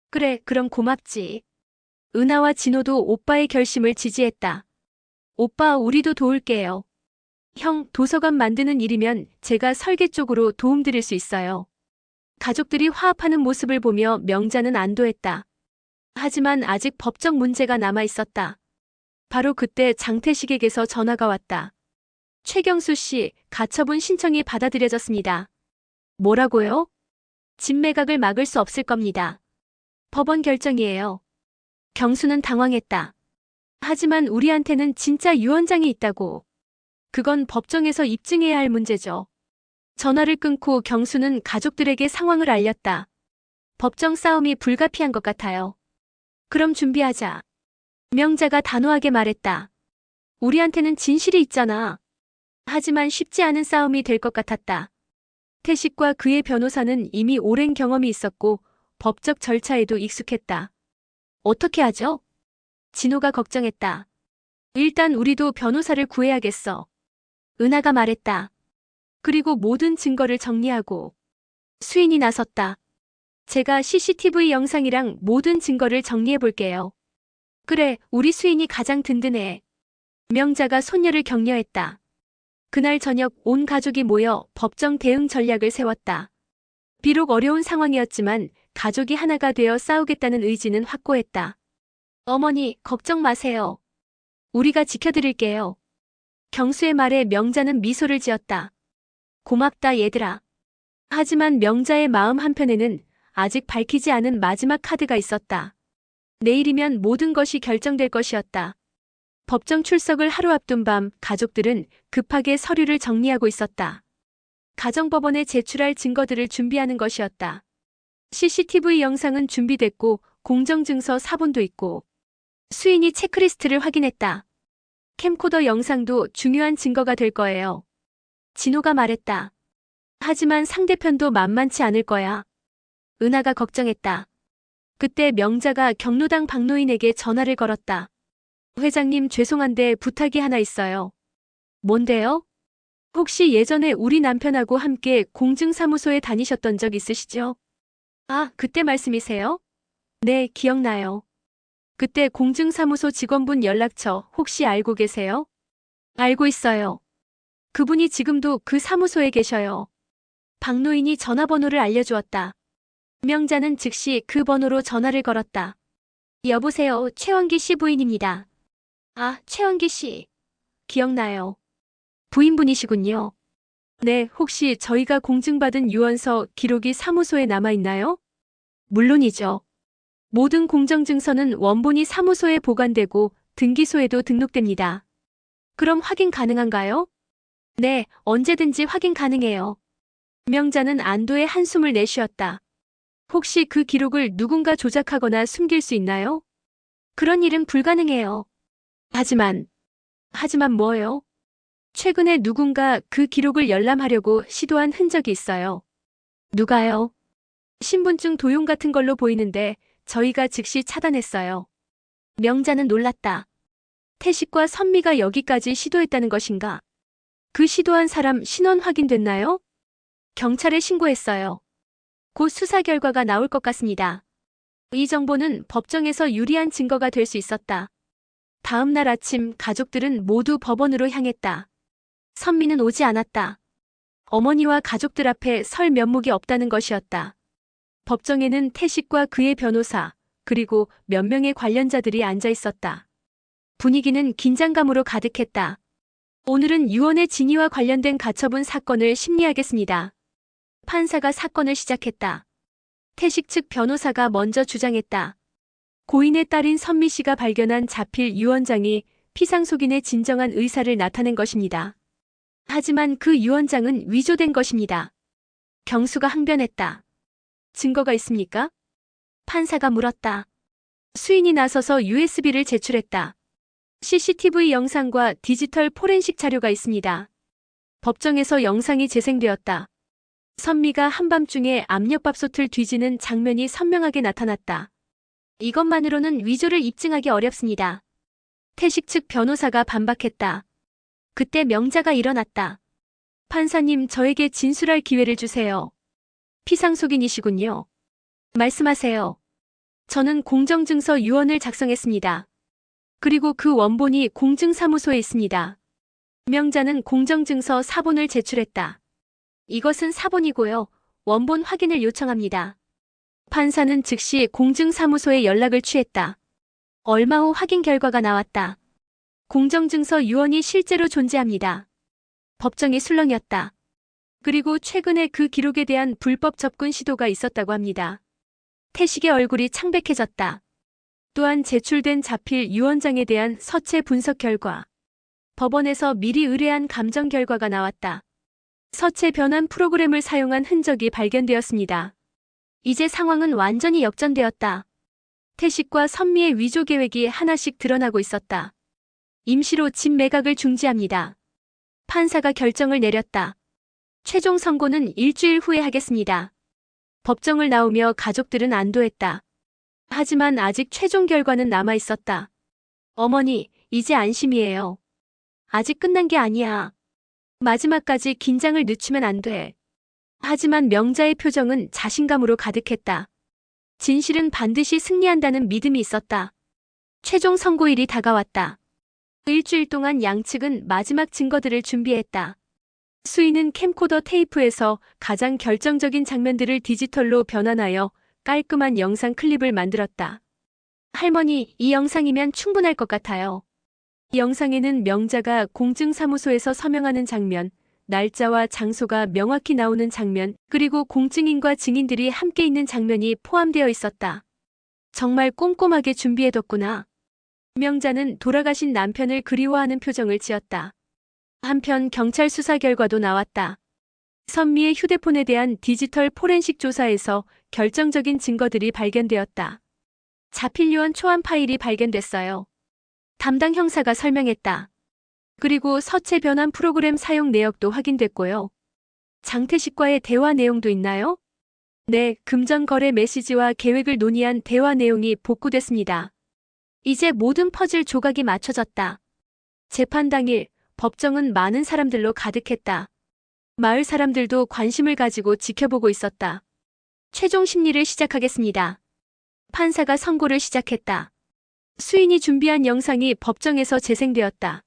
그래, 그럼 고맙지. 은하와 진호도 오빠의 결심을 지지했다. 오빠, 우리도 도울게요. 형, 도서관 만드는 일이면 제가 설계 쪽으로 도움드릴 수 있어요. 가족들이 화합하는 모습을 보며 명자는 안도했다. 하지만 아직 법적 문제가 남아 있었다. 바로 그때 장태식에게서 전화가 왔다. 최경수 씨, 가처분 신청이 받아들여졌습니다. 뭐라고요? 집 매각을 막을 수 없을 겁니다. 법원 결정이에요. 경수는 당황했다. 하지만 우리한테는 진짜 유언장이 있다고. 그건 법정에서 입증해야 할 문제죠. 전화를 끊고 경수는 가족들에게 상황을 알렸다. 법정 싸움이 불가피한 것 같아요. 그럼 준비하자. 명자가 단호하게 말했다. 우리한테는 진실이 있잖아. 하지만 쉽지 않은 싸움이 될 것 같았다. 태식과 그의 변호사는 이미 오랜 경험이 있었고 법적 절차에도 익숙했다. 어떻게 하죠? 진호가 걱정했다. 일단 우리도 변호사를 구해야겠어. 은하가 말했다. 그리고 모든 증거를 정리하고. 수인이 나섰다. 제가 CCTV 영상이랑 모든 증거를 정리해 볼게요. 그래, 우리 수인이 가장 든든해. 명자가 손녀를 격려했다. 그날 저녁 온 가족이 모여 법정 대응 전략을 세웠다. 비록 어려운 상황이었지만 가족이 하나가 되어 싸우겠다는 의지는 확고했다. 어머니, 걱정 마세요. 우리가 지켜드릴게요. 경수의 말에 명자는 미소를 지었다. 고맙다, 얘들아. 하지만 명자의 마음 한편에는 아직 밝히지 않은 마지막 카드가 있었다. 내일이면 모든 것이 결정될 것이었다. 법정 출석을 하루 앞둔 밤 가족들은 급하게 서류를 정리하고 있었다. 가정법원에 제출할 증거들을 준비하는 것이었다. CCTV 영상은 준비됐고 공정증서 사본도 있고 수인이 체크리스트를 확인했다. 캠코더 영상도 중요한 증거가 될 거예요. 진호가 말했다. 하지만 상대편도 만만치 않을 거야. 은하가 걱정했다. 그때 명자가 경로당 박노인에게 전화를 걸었다. 회장님, 죄송한데 부탁이 하나 있어요. 뭔데요? 혹시 예전에 우리 남편하고 함께 공증사무소에 다니셨던 적 있으시죠? 아, 그때 말씀이세요? 네, 기억나요. 그때 공증사무소 직원분 연락처 혹시 알고 계세요? 알고 있어요. 그분이 지금도 그 사무소에 계셔요. 박노인이 전화번호를 알려주었다. 명자는 즉시 그 번호로 전화를 걸었다. 여보세요, 최원기 씨 부인입니다. 아, 최원기 씨. 기억나요. 부인분이시군요. 네, 혹시 저희가 공증받은 유언서 기록이 사무소에 남아있나요? 물론이죠. 모든 공정증서는 원본이 사무소에 보관되고 등기소에도 등록됩니다. 그럼 확인 가능한가요? 네, 언제든지 확인 가능해요. 명자는 안도의 한숨을 내쉬었다. 혹시 그 기록을 누군가 조작하거나 숨길 수 있나요? 그런 일은 불가능해요. 하지만 뭐요? 최근에 누군가 그 기록을 열람하려고 시도한 흔적이 있어요. 누가요? 신분증 도용 같은 걸로 보이는데 저희가 즉시 차단했어요. 명자는 놀랐다. 태식과 선미가 여기까지 시도했다는 것인가? 그 시도한 사람 신원 확인됐나요? 경찰에 신고했어요. 곧 수사 결과가 나올 것 같습니다. 이 정보는 법정에서 유리한 증거가 될 수 있었다. 다음 날 아침 가족들은 모두 법원으로 향했다. 선미는 오지 않았다. 어머니와 가족들 앞에 설 면목이 없다는 것이었다. 법정에는 태식과 그의 변호사, 그리고 몇 명의 관련자들이 앉아 있었다. 분위기는 긴장감으로 가득했다. 오늘은 유언의 진위와 관련된 가처분 사건을 심리하겠습니다. 판사가 사건을 시작했다. 태식 측 변호사가 먼저 주장했다. 고인의 딸인 선미 씨가 발견한 자필 유언장이 피상속인의 진정한 의사를 나타낸 것입니다. 하지만 그 유언장은 위조된 것입니다. 경수가 항변했다. 증거가 있습니까? 판사가 물었다. 수인이 나서서 USB를 제출했다. CCTV 영상과 디지털 포렌식 자료가 있습니다. 법정에서 영상이 재생되었다. 선미가 한밤중에 압력밥솥을 뒤지는 장면이 선명하게 나타났다. 이것만으로는 위조를 입증하기 어렵습니다. 태식 측 변호사가 반박했다. 그때 명자가 일어났다. 판사님, 저에게 진술할 기회를 주세요. 피상속인이시군요. 말씀하세요. 저는 공정증서 유언을 작성했습니다. 그리고 그 원본이 공증사무소에 있습니다. 명자는 공정증서 사본을 제출했다. 이것은 사본이고요. 원본 확인을 요청합니다. 판사는 즉시 공증사무소에 연락을 취했다. 얼마 후 확인 결과가 나왔다. 공정증서 유언이 실제로 존재합니다. 법정이 술렁였다. 그리고 최근에 그 기록에 대한 불법 접근 시도가 있었다고 합니다. 태식의 얼굴이 창백해졌다. 또한 제출된 자필 유언장에 대한 서체 분석 결과, 법원에서 미리 의뢰한 감정 결과가 나왔다. 서체 변환 프로그램을 사용한 흔적이 발견되었습니다. 이제 상황은 완전히 역전되었다. 태식과 선미의 위조 계획이 하나씩 드러나고 있었다. 임시로 집 매각을 중지합니다. 판사가 결정을 내렸다. 최종 선고는 일주일 후에 하겠습니다. 법정을 나오며 가족들은 안도했다. 하지만 아직 최종 결과는 남아 있었다. 어머니, 이제 안심이에요. 아직 끝난 게 아니야. 마지막까지 긴장을 늦추면 안 돼. 하지만 명자의 표정은 자신감으로 가득했다. 진실은 반드시 승리한다는 믿음이 있었다. 최종 선고일이 다가왔다. 일주일 동안 양측은 마지막 증거들을 준비했다. 수인은 캠코더 테이프에서 가장 결정적인 장면들을 디지털로 변환하여 깔끔한 영상 클립을 만들었다. 할머니, 이 영상이면 충분할 것 같아요. 이 영상에는 명자가 공증사무소에서 서명하는 장면, 날짜와 장소가 명확히 나오는 장면, 그리고 공증인과 증인들이 함께 있는 장면이 포함되어 있었다. 정말 꼼꼼하게 준비해뒀구나. 명자는 돌아가신 남편을 그리워하는 표정을 지었다. 한편 경찰 수사 결과도 나왔다. 선미의 휴대폰에 대한 디지털 포렌식 조사에서 결정적인 증거들이 발견되었다. 자필 유언 초안 파일이 발견됐어요. 담당 형사가 설명했다. 그리고 서체 변환 프로그램 사용 내역도 확인됐고요. 장태식과의 대화 내용도 있나요? 네, 금전 거래 메시지와 계획을 논의한 대화 내용이 복구됐습니다. 이제 모든 퍼즐 조각이 맞춰졌다. 재판 당일 법정은 많은 사람들로 가득했다. 마을 사람들도 관심을 가지고 지켜보고 있었다. 최종 심리를 시작하겠습니다. 판사가 선고를 시작했다. 수인이 준비한 영상이 법정에서 재생되었다.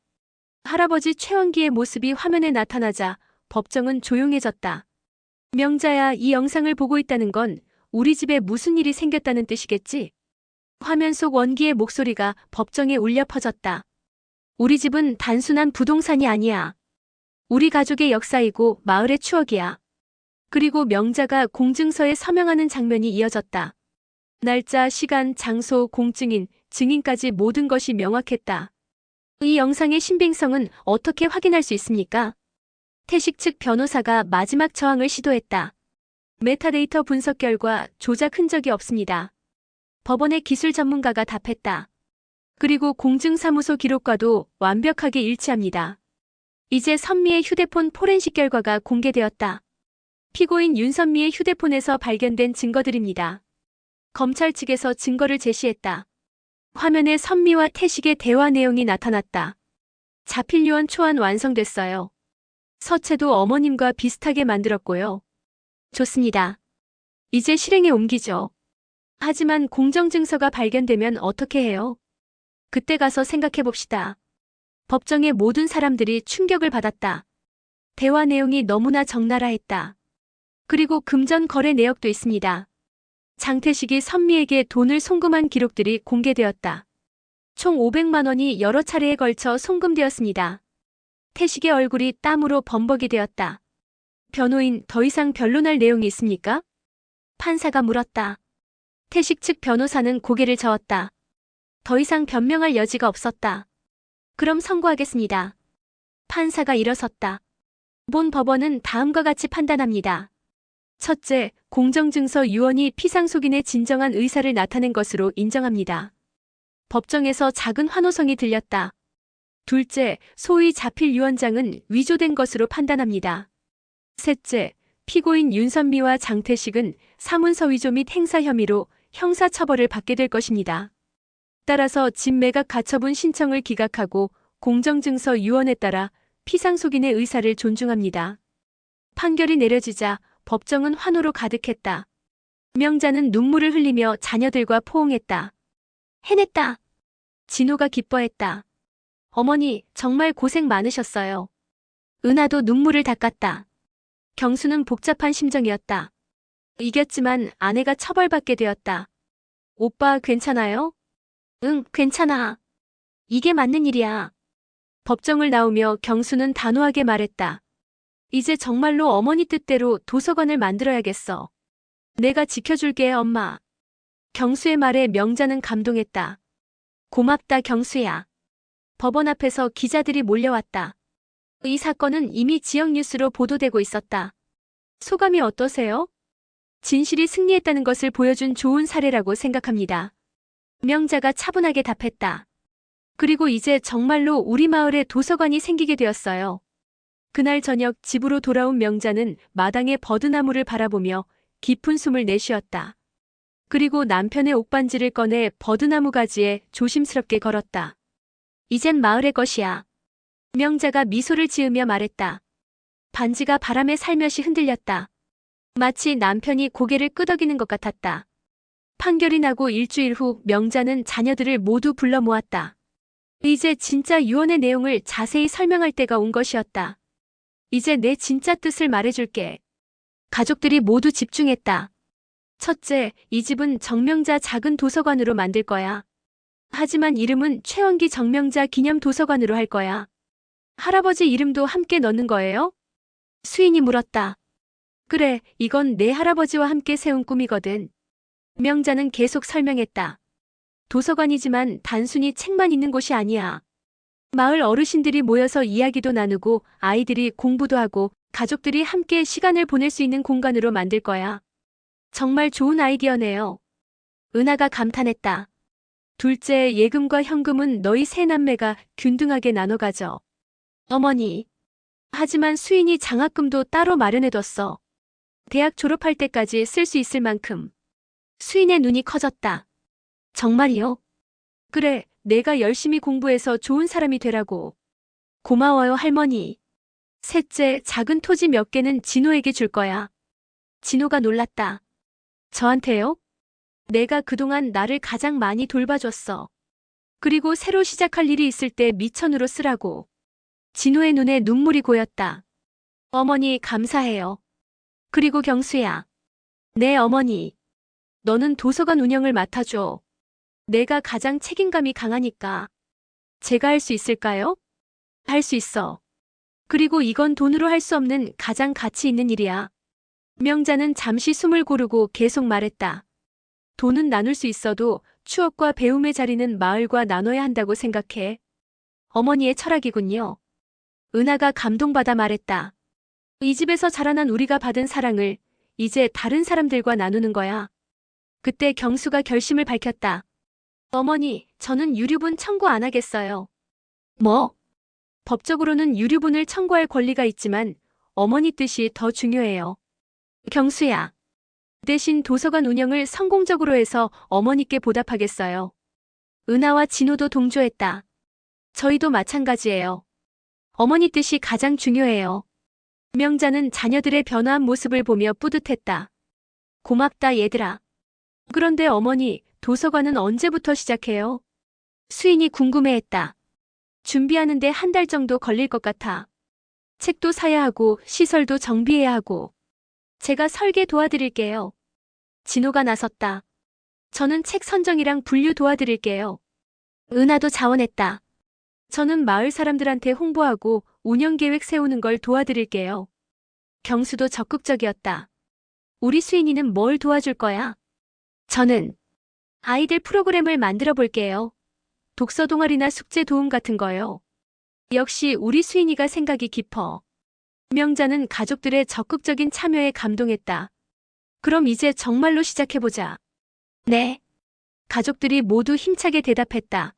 할아버지 최원기의 모습이 화면에 나타나자 법정은 조용해졌다. 명자야, 이 영상을 보고 있다는 건 우리 집에 무슨 일이 생겼다는 뜻이겠지? 화면 속 원기의 목소리가 법정에 울려 퍼졌다. 우리 집은 단순한 부동산이 아니야. 우리 가족의 역사이고 마을의 추억이야. 그리고 명자가 공증서에 서명하는 장면이 이어졌다. 날짜, 시간, 장소, 공증인, 증인까지 모든 것이 명확했다. 이 영상의 신빙성은 어떻게 확인할 수 있습니까? 태식 측 변호사가 마지막 저항을 시도했다. 메타데이터 분석 결과 조작 흔적이 없습니다. 법원의 기술 전문가가 답했다. 그리고 공증사무소 기록과도 완벽하게 일치합니다. 이제 선미의 휴대폰 포렌식 결과가 공개되었다. 피고인 윤선미의 휴대폰에서 발견된 증거들입니다. 검찰 측에서 증거를 제시했다. 화면에 선미와 태식의 대화 내용이 나타났다. 자필 유언 초안 완성됐어요. 서체도 어머님과 비슷하게 만들었고요. 좋습니다. 이제 실행에 옮기죠. 하지만 공정증서가 발견되면 어떻게 해요? 그때 가서 생각해봅시다. 법정의 모든 사람들이 충격을 받았다. 대화 내용이 너무나 적나라했다. 그리고 금전 거래 내역도 있습니다. 장태식이 선미에게 돈을 송금한 기록들이 공개되었다. 총 500만 원이 여러 차례에 걸쳐 송금되었습니다. 태식의 얼굴이 땀으로 범벅이 되었다. 변호인, 더 이상 변론할 내용이 있습니까? 판사가 물었다. 태식 측 변호사는 고개를 저었다. 더 이상 변명할 여지가 없었다. 그럼 선고하겠습니다. 판사가 일어섰다. 본 법원은 다음과 같이 판단합니다. 첫째, 공정증서 유언이 피상속인의 진정한 의사를 나타낸 것으로 인정합니다. 법정에서 작은 환호성이 들렸다. 둘째, 소위 자필 유언장은 위조된 것으로 판단합니다. 셋째, 피고인 윤선미와 장태식은 사문서 위조 및 행사 혐의로 형사처벌을 받게 될 것입니다. 따라서 집 매각 가처분 신청을 기각하고 공정증서 유언에 따라 피상속인의 의사를 존중합니다. 판결이 내려지자 법정은 환호로 가득했다. 명자는 눈물을 흘리며 자녀들과 포옹했다. 해냈다. 진호가 기뻐했다. 어머니, 정말 고생 많으셨어요. 은하도 눈물을 닦았다. 경수는 복잡한 심정이었다. 이겼지만 아내가 처벌받게 되었다. 오빠 괜찮아요? 응, 괜찮아. 이게 맞는 일이야. 법정을 나오며 경수는 단호하게 말했다. 이제 정말로 어머니 뜻대로 도서관을 만들어야겠어. 내가 지켜줄게, 엄마. 경수의 말에 명자는 감동했다. 고맙다, 경수야. 법원 앞에서 기자들이 몰려왔다. 이 사건은 이미 지역 뉴스로 보도되고 있었다. 소감이 어떠세요? 진실이 승리했다는 것을 보여준 좋은 사례라고 생각합니다. 명자가 차분하게 답했다. 그리고 이제 정말로 우리 마을에 도서관이 생기게 되었어요. 그날 저녁 집으로 돌아온 명자는 마당의 버드나무를 바라보며 깊은 숨을 내쉬었다. 그리고 남편의 옥반지를 꺼내 버드나무 가지에 조심스럽게 걸었다. 이젠 마을의 것이야. 명자가 미소를 지으며 말했다. 반지가 바람에 살며시 흔들렸다. 마치 남편이 고개를 끄덕이는 것 같았다. 판결이 나고 일주일 후 명자는 자녀들을 모두 불러 모았다. 이제 진짜 유언의 내용을 자세히 설명할 때가 온 것이었다. 이제 내 진짜 뜻을 말해줄게. 가족들이 모두 집중했다. 첫째, 이 집은 정명자 작은 도서관으로 만들 거야. 하지만 이름은 최원기 정명자 기념 도서관으로 할 거야. 할아버지 이름도 함께 넣는 거예요? 수인이 물었다. 그래, 이건 내 할아버지와 함께 세운 꿈이거든. 명자는 계속 설명했다. 도서관이지만 단순히 책만 있는 곳이 아니야. 마을 어르신들이 모여서 이야기도 나누고 아이들이 공부도 하고 가족들이 함께 시간을 보낼 수 있는 공간으로 만들 거야. 정말 좋은 아이디어네요. 은하가 감탄했다. 둘째, 예금과 현금은 너희 세 남매가 균등하게 나눠 가져. 어머니. 하지만 수인이 장학금도 따로 마련해뒀어. 대학 졸업할 때까지 쓸 수 있을 만큼. 수인의 눈이 커졌다. 정말이요? 그래, 내가 열심히 공부해서 좋은 사람이 되라고. 고마워요, 할머니. 셋째, 작은 토지 몇 개는 진호에게 줄 거야. 진호가 놀랐다. 저한테요? 내가 그동안 나를 가장 많이 돌봐줬어. 그리고 새로 시작할 일이 있을 때 미천으로 쓰라고. 진호의 눈에 눈물이 고였다. 어머니, 감사해요. 그리고 경수야. 네, 어머니. 너는 도서관 운영을 맡아줘. 내가 가장 책임감이 강하니까. 제가 할 수 있을까요? 할 수 있어. 그리고 이건 돈으로 할 수 없는 가장 가치 있는 일이야. 명자는 잠시 숨을 고르고 계속 말했다. 돈은 나눌 수 있어도 추억과 배움의 자리는 마을과 나눠야 한다고 생각해. 어머니의 철학이군요. 은하가 감동받아 말했다. 이 집에서 자라난 우리가 받은 사랑을 이제 다른 사람들과 나누는 거야. 그때 경수가 결심을 밝혔다. 어머니, 저는 유류분 청구 안 하겠어요. 뭐? 법적으로는 유류분을 청구할 권리가 있지만 어머니 뜻이 더 중요해요. 경수야. 대신 도서관 운영을 성공적으로 해서 어머니께 보답하겠어요. 은하와 진호도 동조했다. 저희도 마찬가지예요. 어머니 뜻이 가장 중요해요. 명자는 자녀들의 변화한 모습을 보며 뿌듯했다. 고맙다 얘들아. 그런데 어머니, 도서관은 언제부터 시작해요? 수인이 궁금해했다. 준비하는데 한 달 정도 걸릴 것 같아. 책도 사야 하고 시설도 정비해야 하고. 제가 설계 도와드릴게요. 진호가 나섰다. 저는 책 선정이랑 분류 도와드릴게요. 은하도 자원했다. 저는 마을 사람들한테 홍보하고 운영 계획 세우는 걸 도와드릴게요. 경수도 적극적이었다. 우리 수인이는 뭘 도와줄 거야? 저는 아이들 프로그램을 만들어 볼게요. 독서 동아리나 숙제 도움 같은 거요. 역시 우리 수인이가 생각이 깊어. 명자는 가족들의 적극적인 참여에 감동했다. 그럼 이제 정말로 시작해보자. 네. 가족들이 모두 힘차게 대답했다.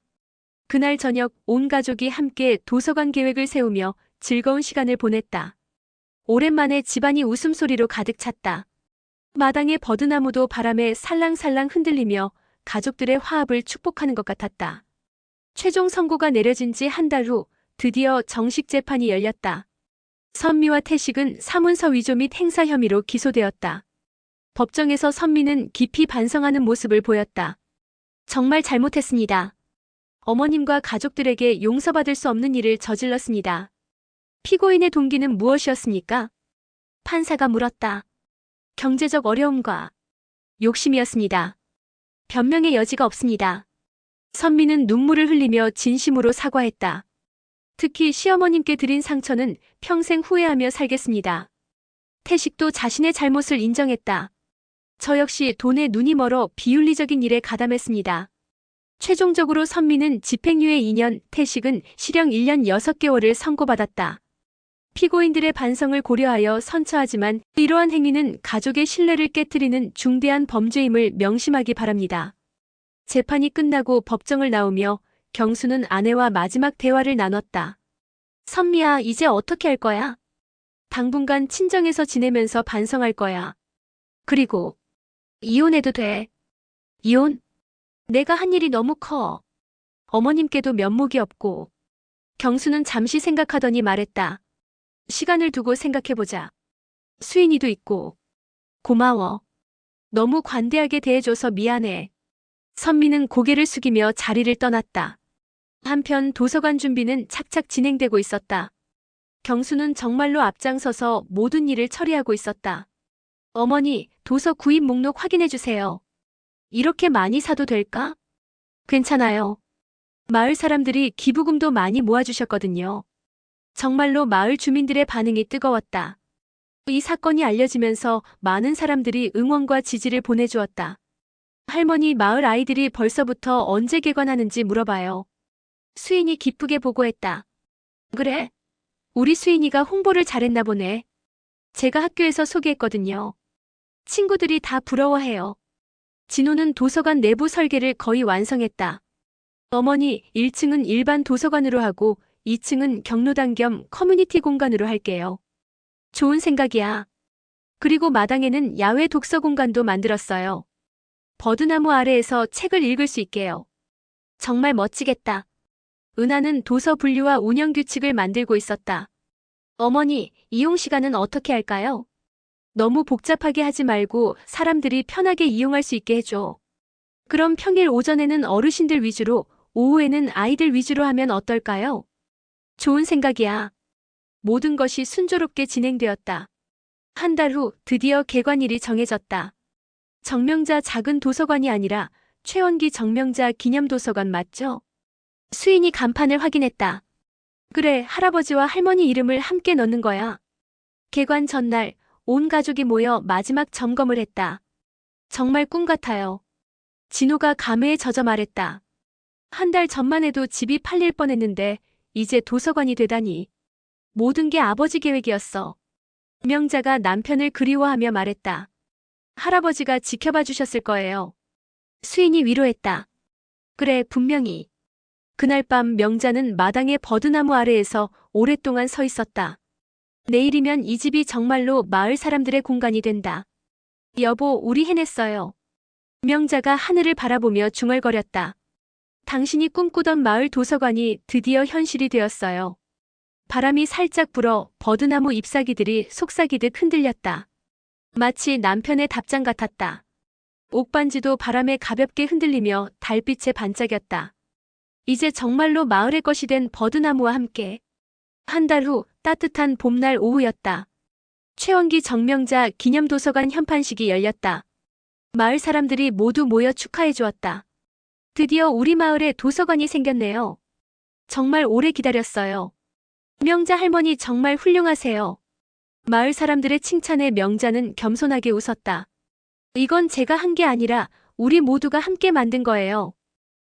그날 저녁 온 가족이 함께 도서관 계획을 세우며 즐거운 시간을 보냈다. 오랜만에 집안이 웃음소리로 가득 찼다. 마당의 버드나무도 바람에 살랑살랑 흔들리며 가족들의 화합을 축복하는 것 같았다. 최종 선고가 내려진 지 한 달 후 드디어 정식 재판이 열렸다. 선미와 태식은 사문서 위조 및 행사 혐의로 기소되었다. 법정에서 선미는 깊이 반성하는 모습을 보였다. 정말 잘못했습니다. 어머님과 가족들에게 용서받을 수 없는 일을 저질렀습니다. 피고인의 동기는 무엇이었습니까? 판사가 물었다. 경제적 어려움과 욕심이었습니다. 변명의 여지가 없습니다. 선미는 눈물을 흘리며 진심으로 사과했다. 특히 시어머님께 드린 상처는 평생 후회하며 살겠습니다. 태식도 자신의 잘못을 인정했다. 저 역시 돈에 눈이 멀어 비윤리적인 일에 가담했습니다. 최종적으로 선미는 집행유예 2년, 태식은 실형 1년 6개월을 선고받았다. 피고인들의 반성을 고려하여 선처하지만 이러한 행위는 가족의 신뢰를 깨트리는 중대한 범죄임을 명심하기 바랍니다. 재판이 끝나고 법정을 나오며 경수는 아내와 마지막 대화를 나눴다. 선미야, 이제 어떻게 할 거야? 당분간 친정에서 지내면서 반성할 거야. 그리고 이혼해도 돼. 이혼? 내가 한 일이 너무 커. 어머님께도 면목이 없고. 경수는 잠시 생각하더니 말했다. 시간을 두고 생각해보자. 수인이도 있고. 고마워. 너무 관대하게 대해줘서 미안해. 선미는 고개를 숙이며 자리를 떠났다. 한편 도서관 준비는 착착 진행되고 있었다. 경수는 정말로 앞장서서 모든 일을 처리하고 있었다. 어머니, 도서 구입 목록 확인해주세요. 이렇게 많이 사도 될까? 괜찮아요. 마을 사람들이 기부금도 많이 모아주셨거든요. 정말로 마을 주민들의 반응이 뜨거웠다. 이 사건이 알려지면서 많은 사람들이 응원과 지지를 보내주었다. 할머니, 마을 아이들이 벌써부터 언제 개관하는지 물어봐요. 수인이 기쁘게 보고했다. 그래? 우리 수인이가 홍보를 잘했나 보네. 제가 학교에서 소개했거든요. 친구들이 다 부러워해요. 진호는 도서관 내부 설계를 거의 완성했다. 어머니, 1층은 일반 도서관으로 하고 2층은 경로당 겸 커뮤니티 공간으로 할게요. 좋은 생각이야. 그리고 마당에는 야외 독서 공간도 만들었어요. 버드나무 아래에서 책을 읽을 수 있게요. 정말 멋지겠다. 은하는 도서 분류와 운영 규칙을 만들고 있었다. 어머니, 이용 시간은 어떻게 할까요? 너무 복잡하게 하지 말고 사람들이 편하게 이용할 수 있게 해줘. 그럼 평일 오전에는 어르신들 위주로, 오후에는 아이들 위주로 하면 어떨까요? 좋은 생각이야. 모든 것이 순조롭게 진행되었다. 한 달 후 드디어 개관일이 정해졌다. 정명자 작은 도서관이 아니라 최원기 정명자 기념도서관 맞죠? 수인이 간판을 확인했다. 그래, 할아버지와 할머니 이름을 함께 넣는 거야. 개관 전날 온 가족이 모여 마지막 점검을 했다. 정말 꿈 같아요. 진호가 감회에 젖어 말했다. 한 달 전만 해도 집이 팔릴 뻔했는데 이제 도서관이 되다니. 모든 게 아버지 계획이었어. 명자가 남편을 그리워하며 말했다. 할아버지가 지켜봐 주셨을 거예요. 수인이 위로했다. 그래, 분명히. 그날 밤 명자는 마당의 버드나무 아래에서 오랫동안 서 있었다. 내일이면 이 집이 정말로 마을 사람들의 공간이 된다. 여보, 우리 해냈어요. 명자가 하늘을 바라보며 중얼거렸다. 당신이 꿈꾸던 마을 도서관이 드디어 현실이 되었어요. 바람이 살짝 불어 버드나무 잎사귀들이 속삭이듯 흔들렸다. 마치 남편의 답장 같았다. 옥반지도 바람에 가볍게 흔들리며 달빛에 반짝였다. 이제 정말로 마을의 것이 된 버드나무와 함께. 한 달 후 따뜻한 봄날 오후였다. 최원기 정명자 기념도서관 현판식이 열렸다. 마을 사람들이 모두 모여 축하해 주었다. 드디어 우리 마을에 도서관이 생겼네요. 정말 오래 기다렸어요. 명자 할머니 정말 훌륭하세요. 마을 사람들의 칭찬에 명자는 겸손하게 웃었다. 이건 제가 한 게 아니라 우리 모두가 함께 만든 거예요.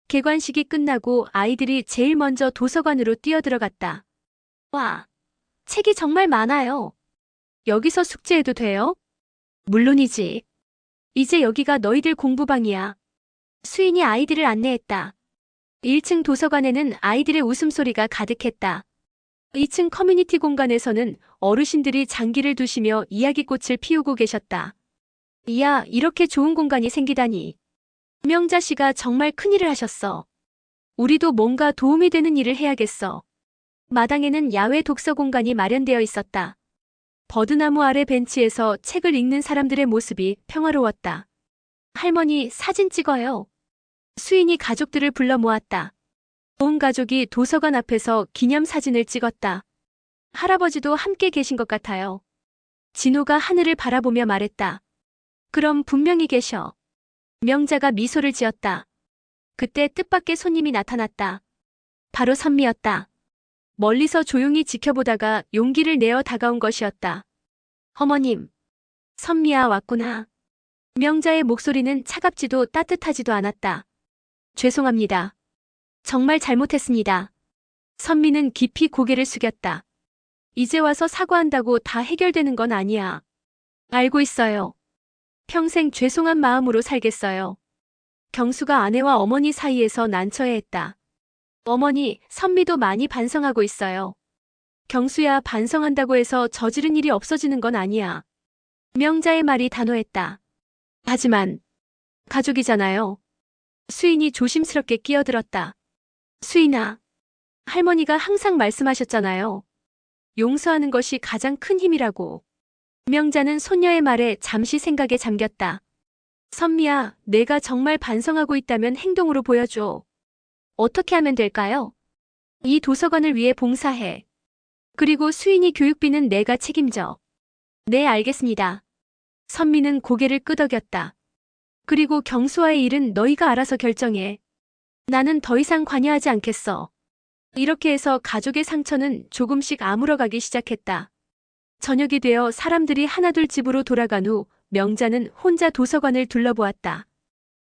개관식이 끝나고 아이들이 제일 먼저 도서관으로 뛰어들어갔다. 와, 책이 정말 많아요. 여기서 숙제해도 돼요? 물론이지. 이제 여기가 너희들 공부방이야. 수인이 아이들을 안내했다. 1층 도서관에는 아이들의 웃음소리가 가득했다. 2층 커뮤니티 공간에서는 어르신들이 장기를 두시며 이야기꽃을 피우고 계셨다. 이야, 이렇게 좋은 공간이 생기다니. 명자 씨가 정말 큰일을 하셨어. 우리도 뭔가 도움이 되는 일을 해야겠어. 마당에는 야외 독서 공간이 마련되어 있었다. 버드나무 아래 벤치에서 책을 읽는 사람들의 모습이 평화로웠다. 할머니, 사진 찍어요. 수인이 가족들을 불러 모았다. 온 가족이 도서관 앞에서 기념사진을 찍었다. 할아버지도 함께 계신 것 같아요. 진호가 하늘을 바라보며 말했다. 그럼 분명히 계셔. 명자가 미소를 지었다. 그때 뜻밖의 손님이 나타났다. 바로 선미였다. 멀리서 조용히 지켜보다가 용기를 내어 다가온 것이었다. 어머님, 선미야 왔구나. 명자의 목소리는 차갑지도 따뜻하지도 않았다. 죄송합니다. 정말 잘못했습니다. 선미는 깊이 고개를 숙였다. 이제 와서 사과한다고 다 해결되는 건 아니야. 알고 있어요. 평생 죄송한 마음으로 살겠어요. 경수가 아내와 어머니 사이에서 난처해했다. 어머니, 선미도 많이 반성하고 있어요. 경수야, 반성한다고 해서 저지른 일이 없어지는 건 아니야. 명자의 말이 단호했다. 하지만 가족이잖아요. 수인이 조심스럽게 끼어들었다. 수인아, 할머니가 항상 말씀하셨잖아요. 용서하는 것이 가장 큰 힘이라고. 명자는 손녀의 말에 잠시 생각에 잠겼다. 선미야, 내가 정말 반성하고 있다면 행동으로 보여줘. 어떻게 하면 될까요? 이 도서관을 위해 봉사해. 그리고 수인이 교육비는 내가 책임져. 네, 알겠습니다. 선미는 고개를 끄덕였다. 그리고 경수와의 일은 너희가 알아서 결정해. 나는 더 이상 관여하지 않겠어. 이렇게 해서 가족의 상처는 조금씩 아물어가기 시작했다. 저녁이 되어 사람들이 하나둘 집으로 돌아간 후 명자는 혼자 도서관을 둘러보았다.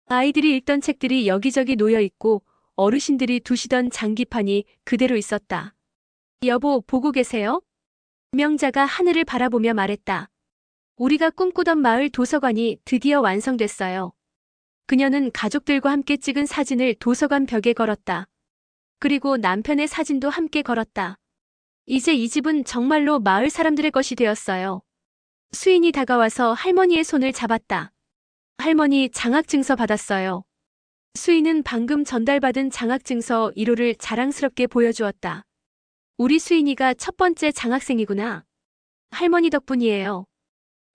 아이들이 읽던 책들이 여기저기 놓여있고 어르신들이 두시던 장기판이 그대로 있었다. 여보, 보고 계세요? 명자가 하늘을 바라보며 말했다. 우리가 꿈꾸던 마을 도서관이 드디어 완성됐어요. 그녀는 가족들과 함께 찍은 사진을 도서관 벽에 걸었다. 그리고 남편의 사진도 함께 걸었다. 이제 이 집은 정말로 마을 사람들의 것이 되었어요. 수인이 다가와서 할머니의 손을 잡았다. 할머니, 장학증서 받았어요. 수인은 방금 전달받은 장학증서 1호를 자랑스럽게 보여주었다. 우리 수인이가 첫 번째 장학생이구나. 할머니 덕분이에요.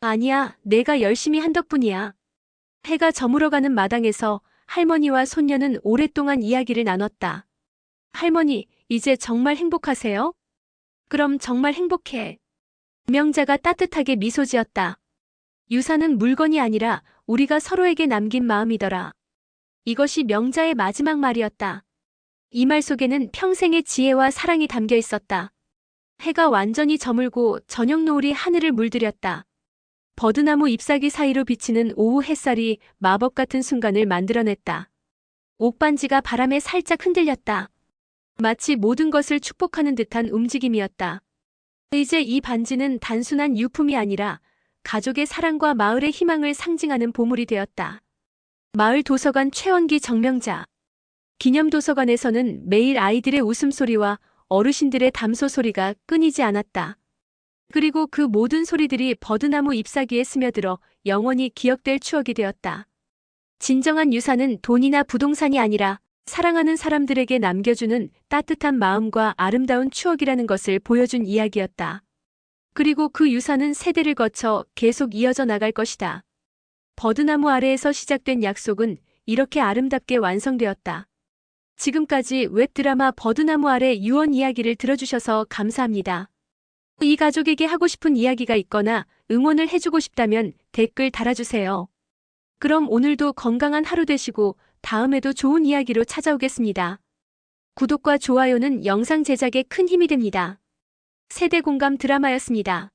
아니야, 내가 열심히 한 덕분이야. 해가 저물어가는 마당에서 할머니와 손녀는 오랫동안 이야기를 나눴다. 할머니, 이제 정말 행복하세요? 그럼 정말 행복해. 명자가 따뜻하게 미소 지었다. 유산은 물건이 아니라 우리가 서로에게 남긴 마음이더라. 이것이 명자의 마지막 말이었다. 이 말 속에는 평생의 지혜와 사랑이 담겨 있었다. 해가 완전히 저물고 저녁 노을이 하늘을 물들였다. 버드나무 잎사귀 사이로 비치는 오후 햇살이 마법 같은 순간을 만들어냈다. 옥반지가 바람에 살짝 흔들렸다. 마치 모든 것을 축복하는 듯한 움직임이었다. 이제 이 반지는 단순한 유품이 아니라 가족의 사랑과 마을의 희망을 상징하는 보물이 되었다. 마을 도서관 최원기 정명자. 기념도서관에서는 매일 아이들의 웃음소리와 어르신들의 담소 소리가 끊이지 않았다. 그리고 그 모든 소리들이 버드나무 잎사귀에 스며들어 영원히 기억될 추억이 되었다. 진정한 유산은 돈이나 부동산이 아니라 사랑하는 사람들에게 남겨주는 따뜻한 마음과 아름다운 추억이라는 것을 보여준 이야기였다. 그리고 그 유산은 세대를 거쳐 계속 이어져 나갈 것이다. 버드나무 아래에서 시작된 약속은 이렇게 아름답게 완성되었다. 지금까지 웹드라마 버드나무 아래 유언 이야기를 들어주셔서 감사합니다. 이 가족에게 하고 싶은 이야기가 있거나 응원을 해주고 싶다면 댓글 달아주세요. 그럼 오늘도 건강한 하루 되시고 다음에도 좋은 이야기로 찾아오겠습니다. 구독과 좋아요는 영상 제작에 큰 힘이 됩니다. 세대 공감 드라마였습니다.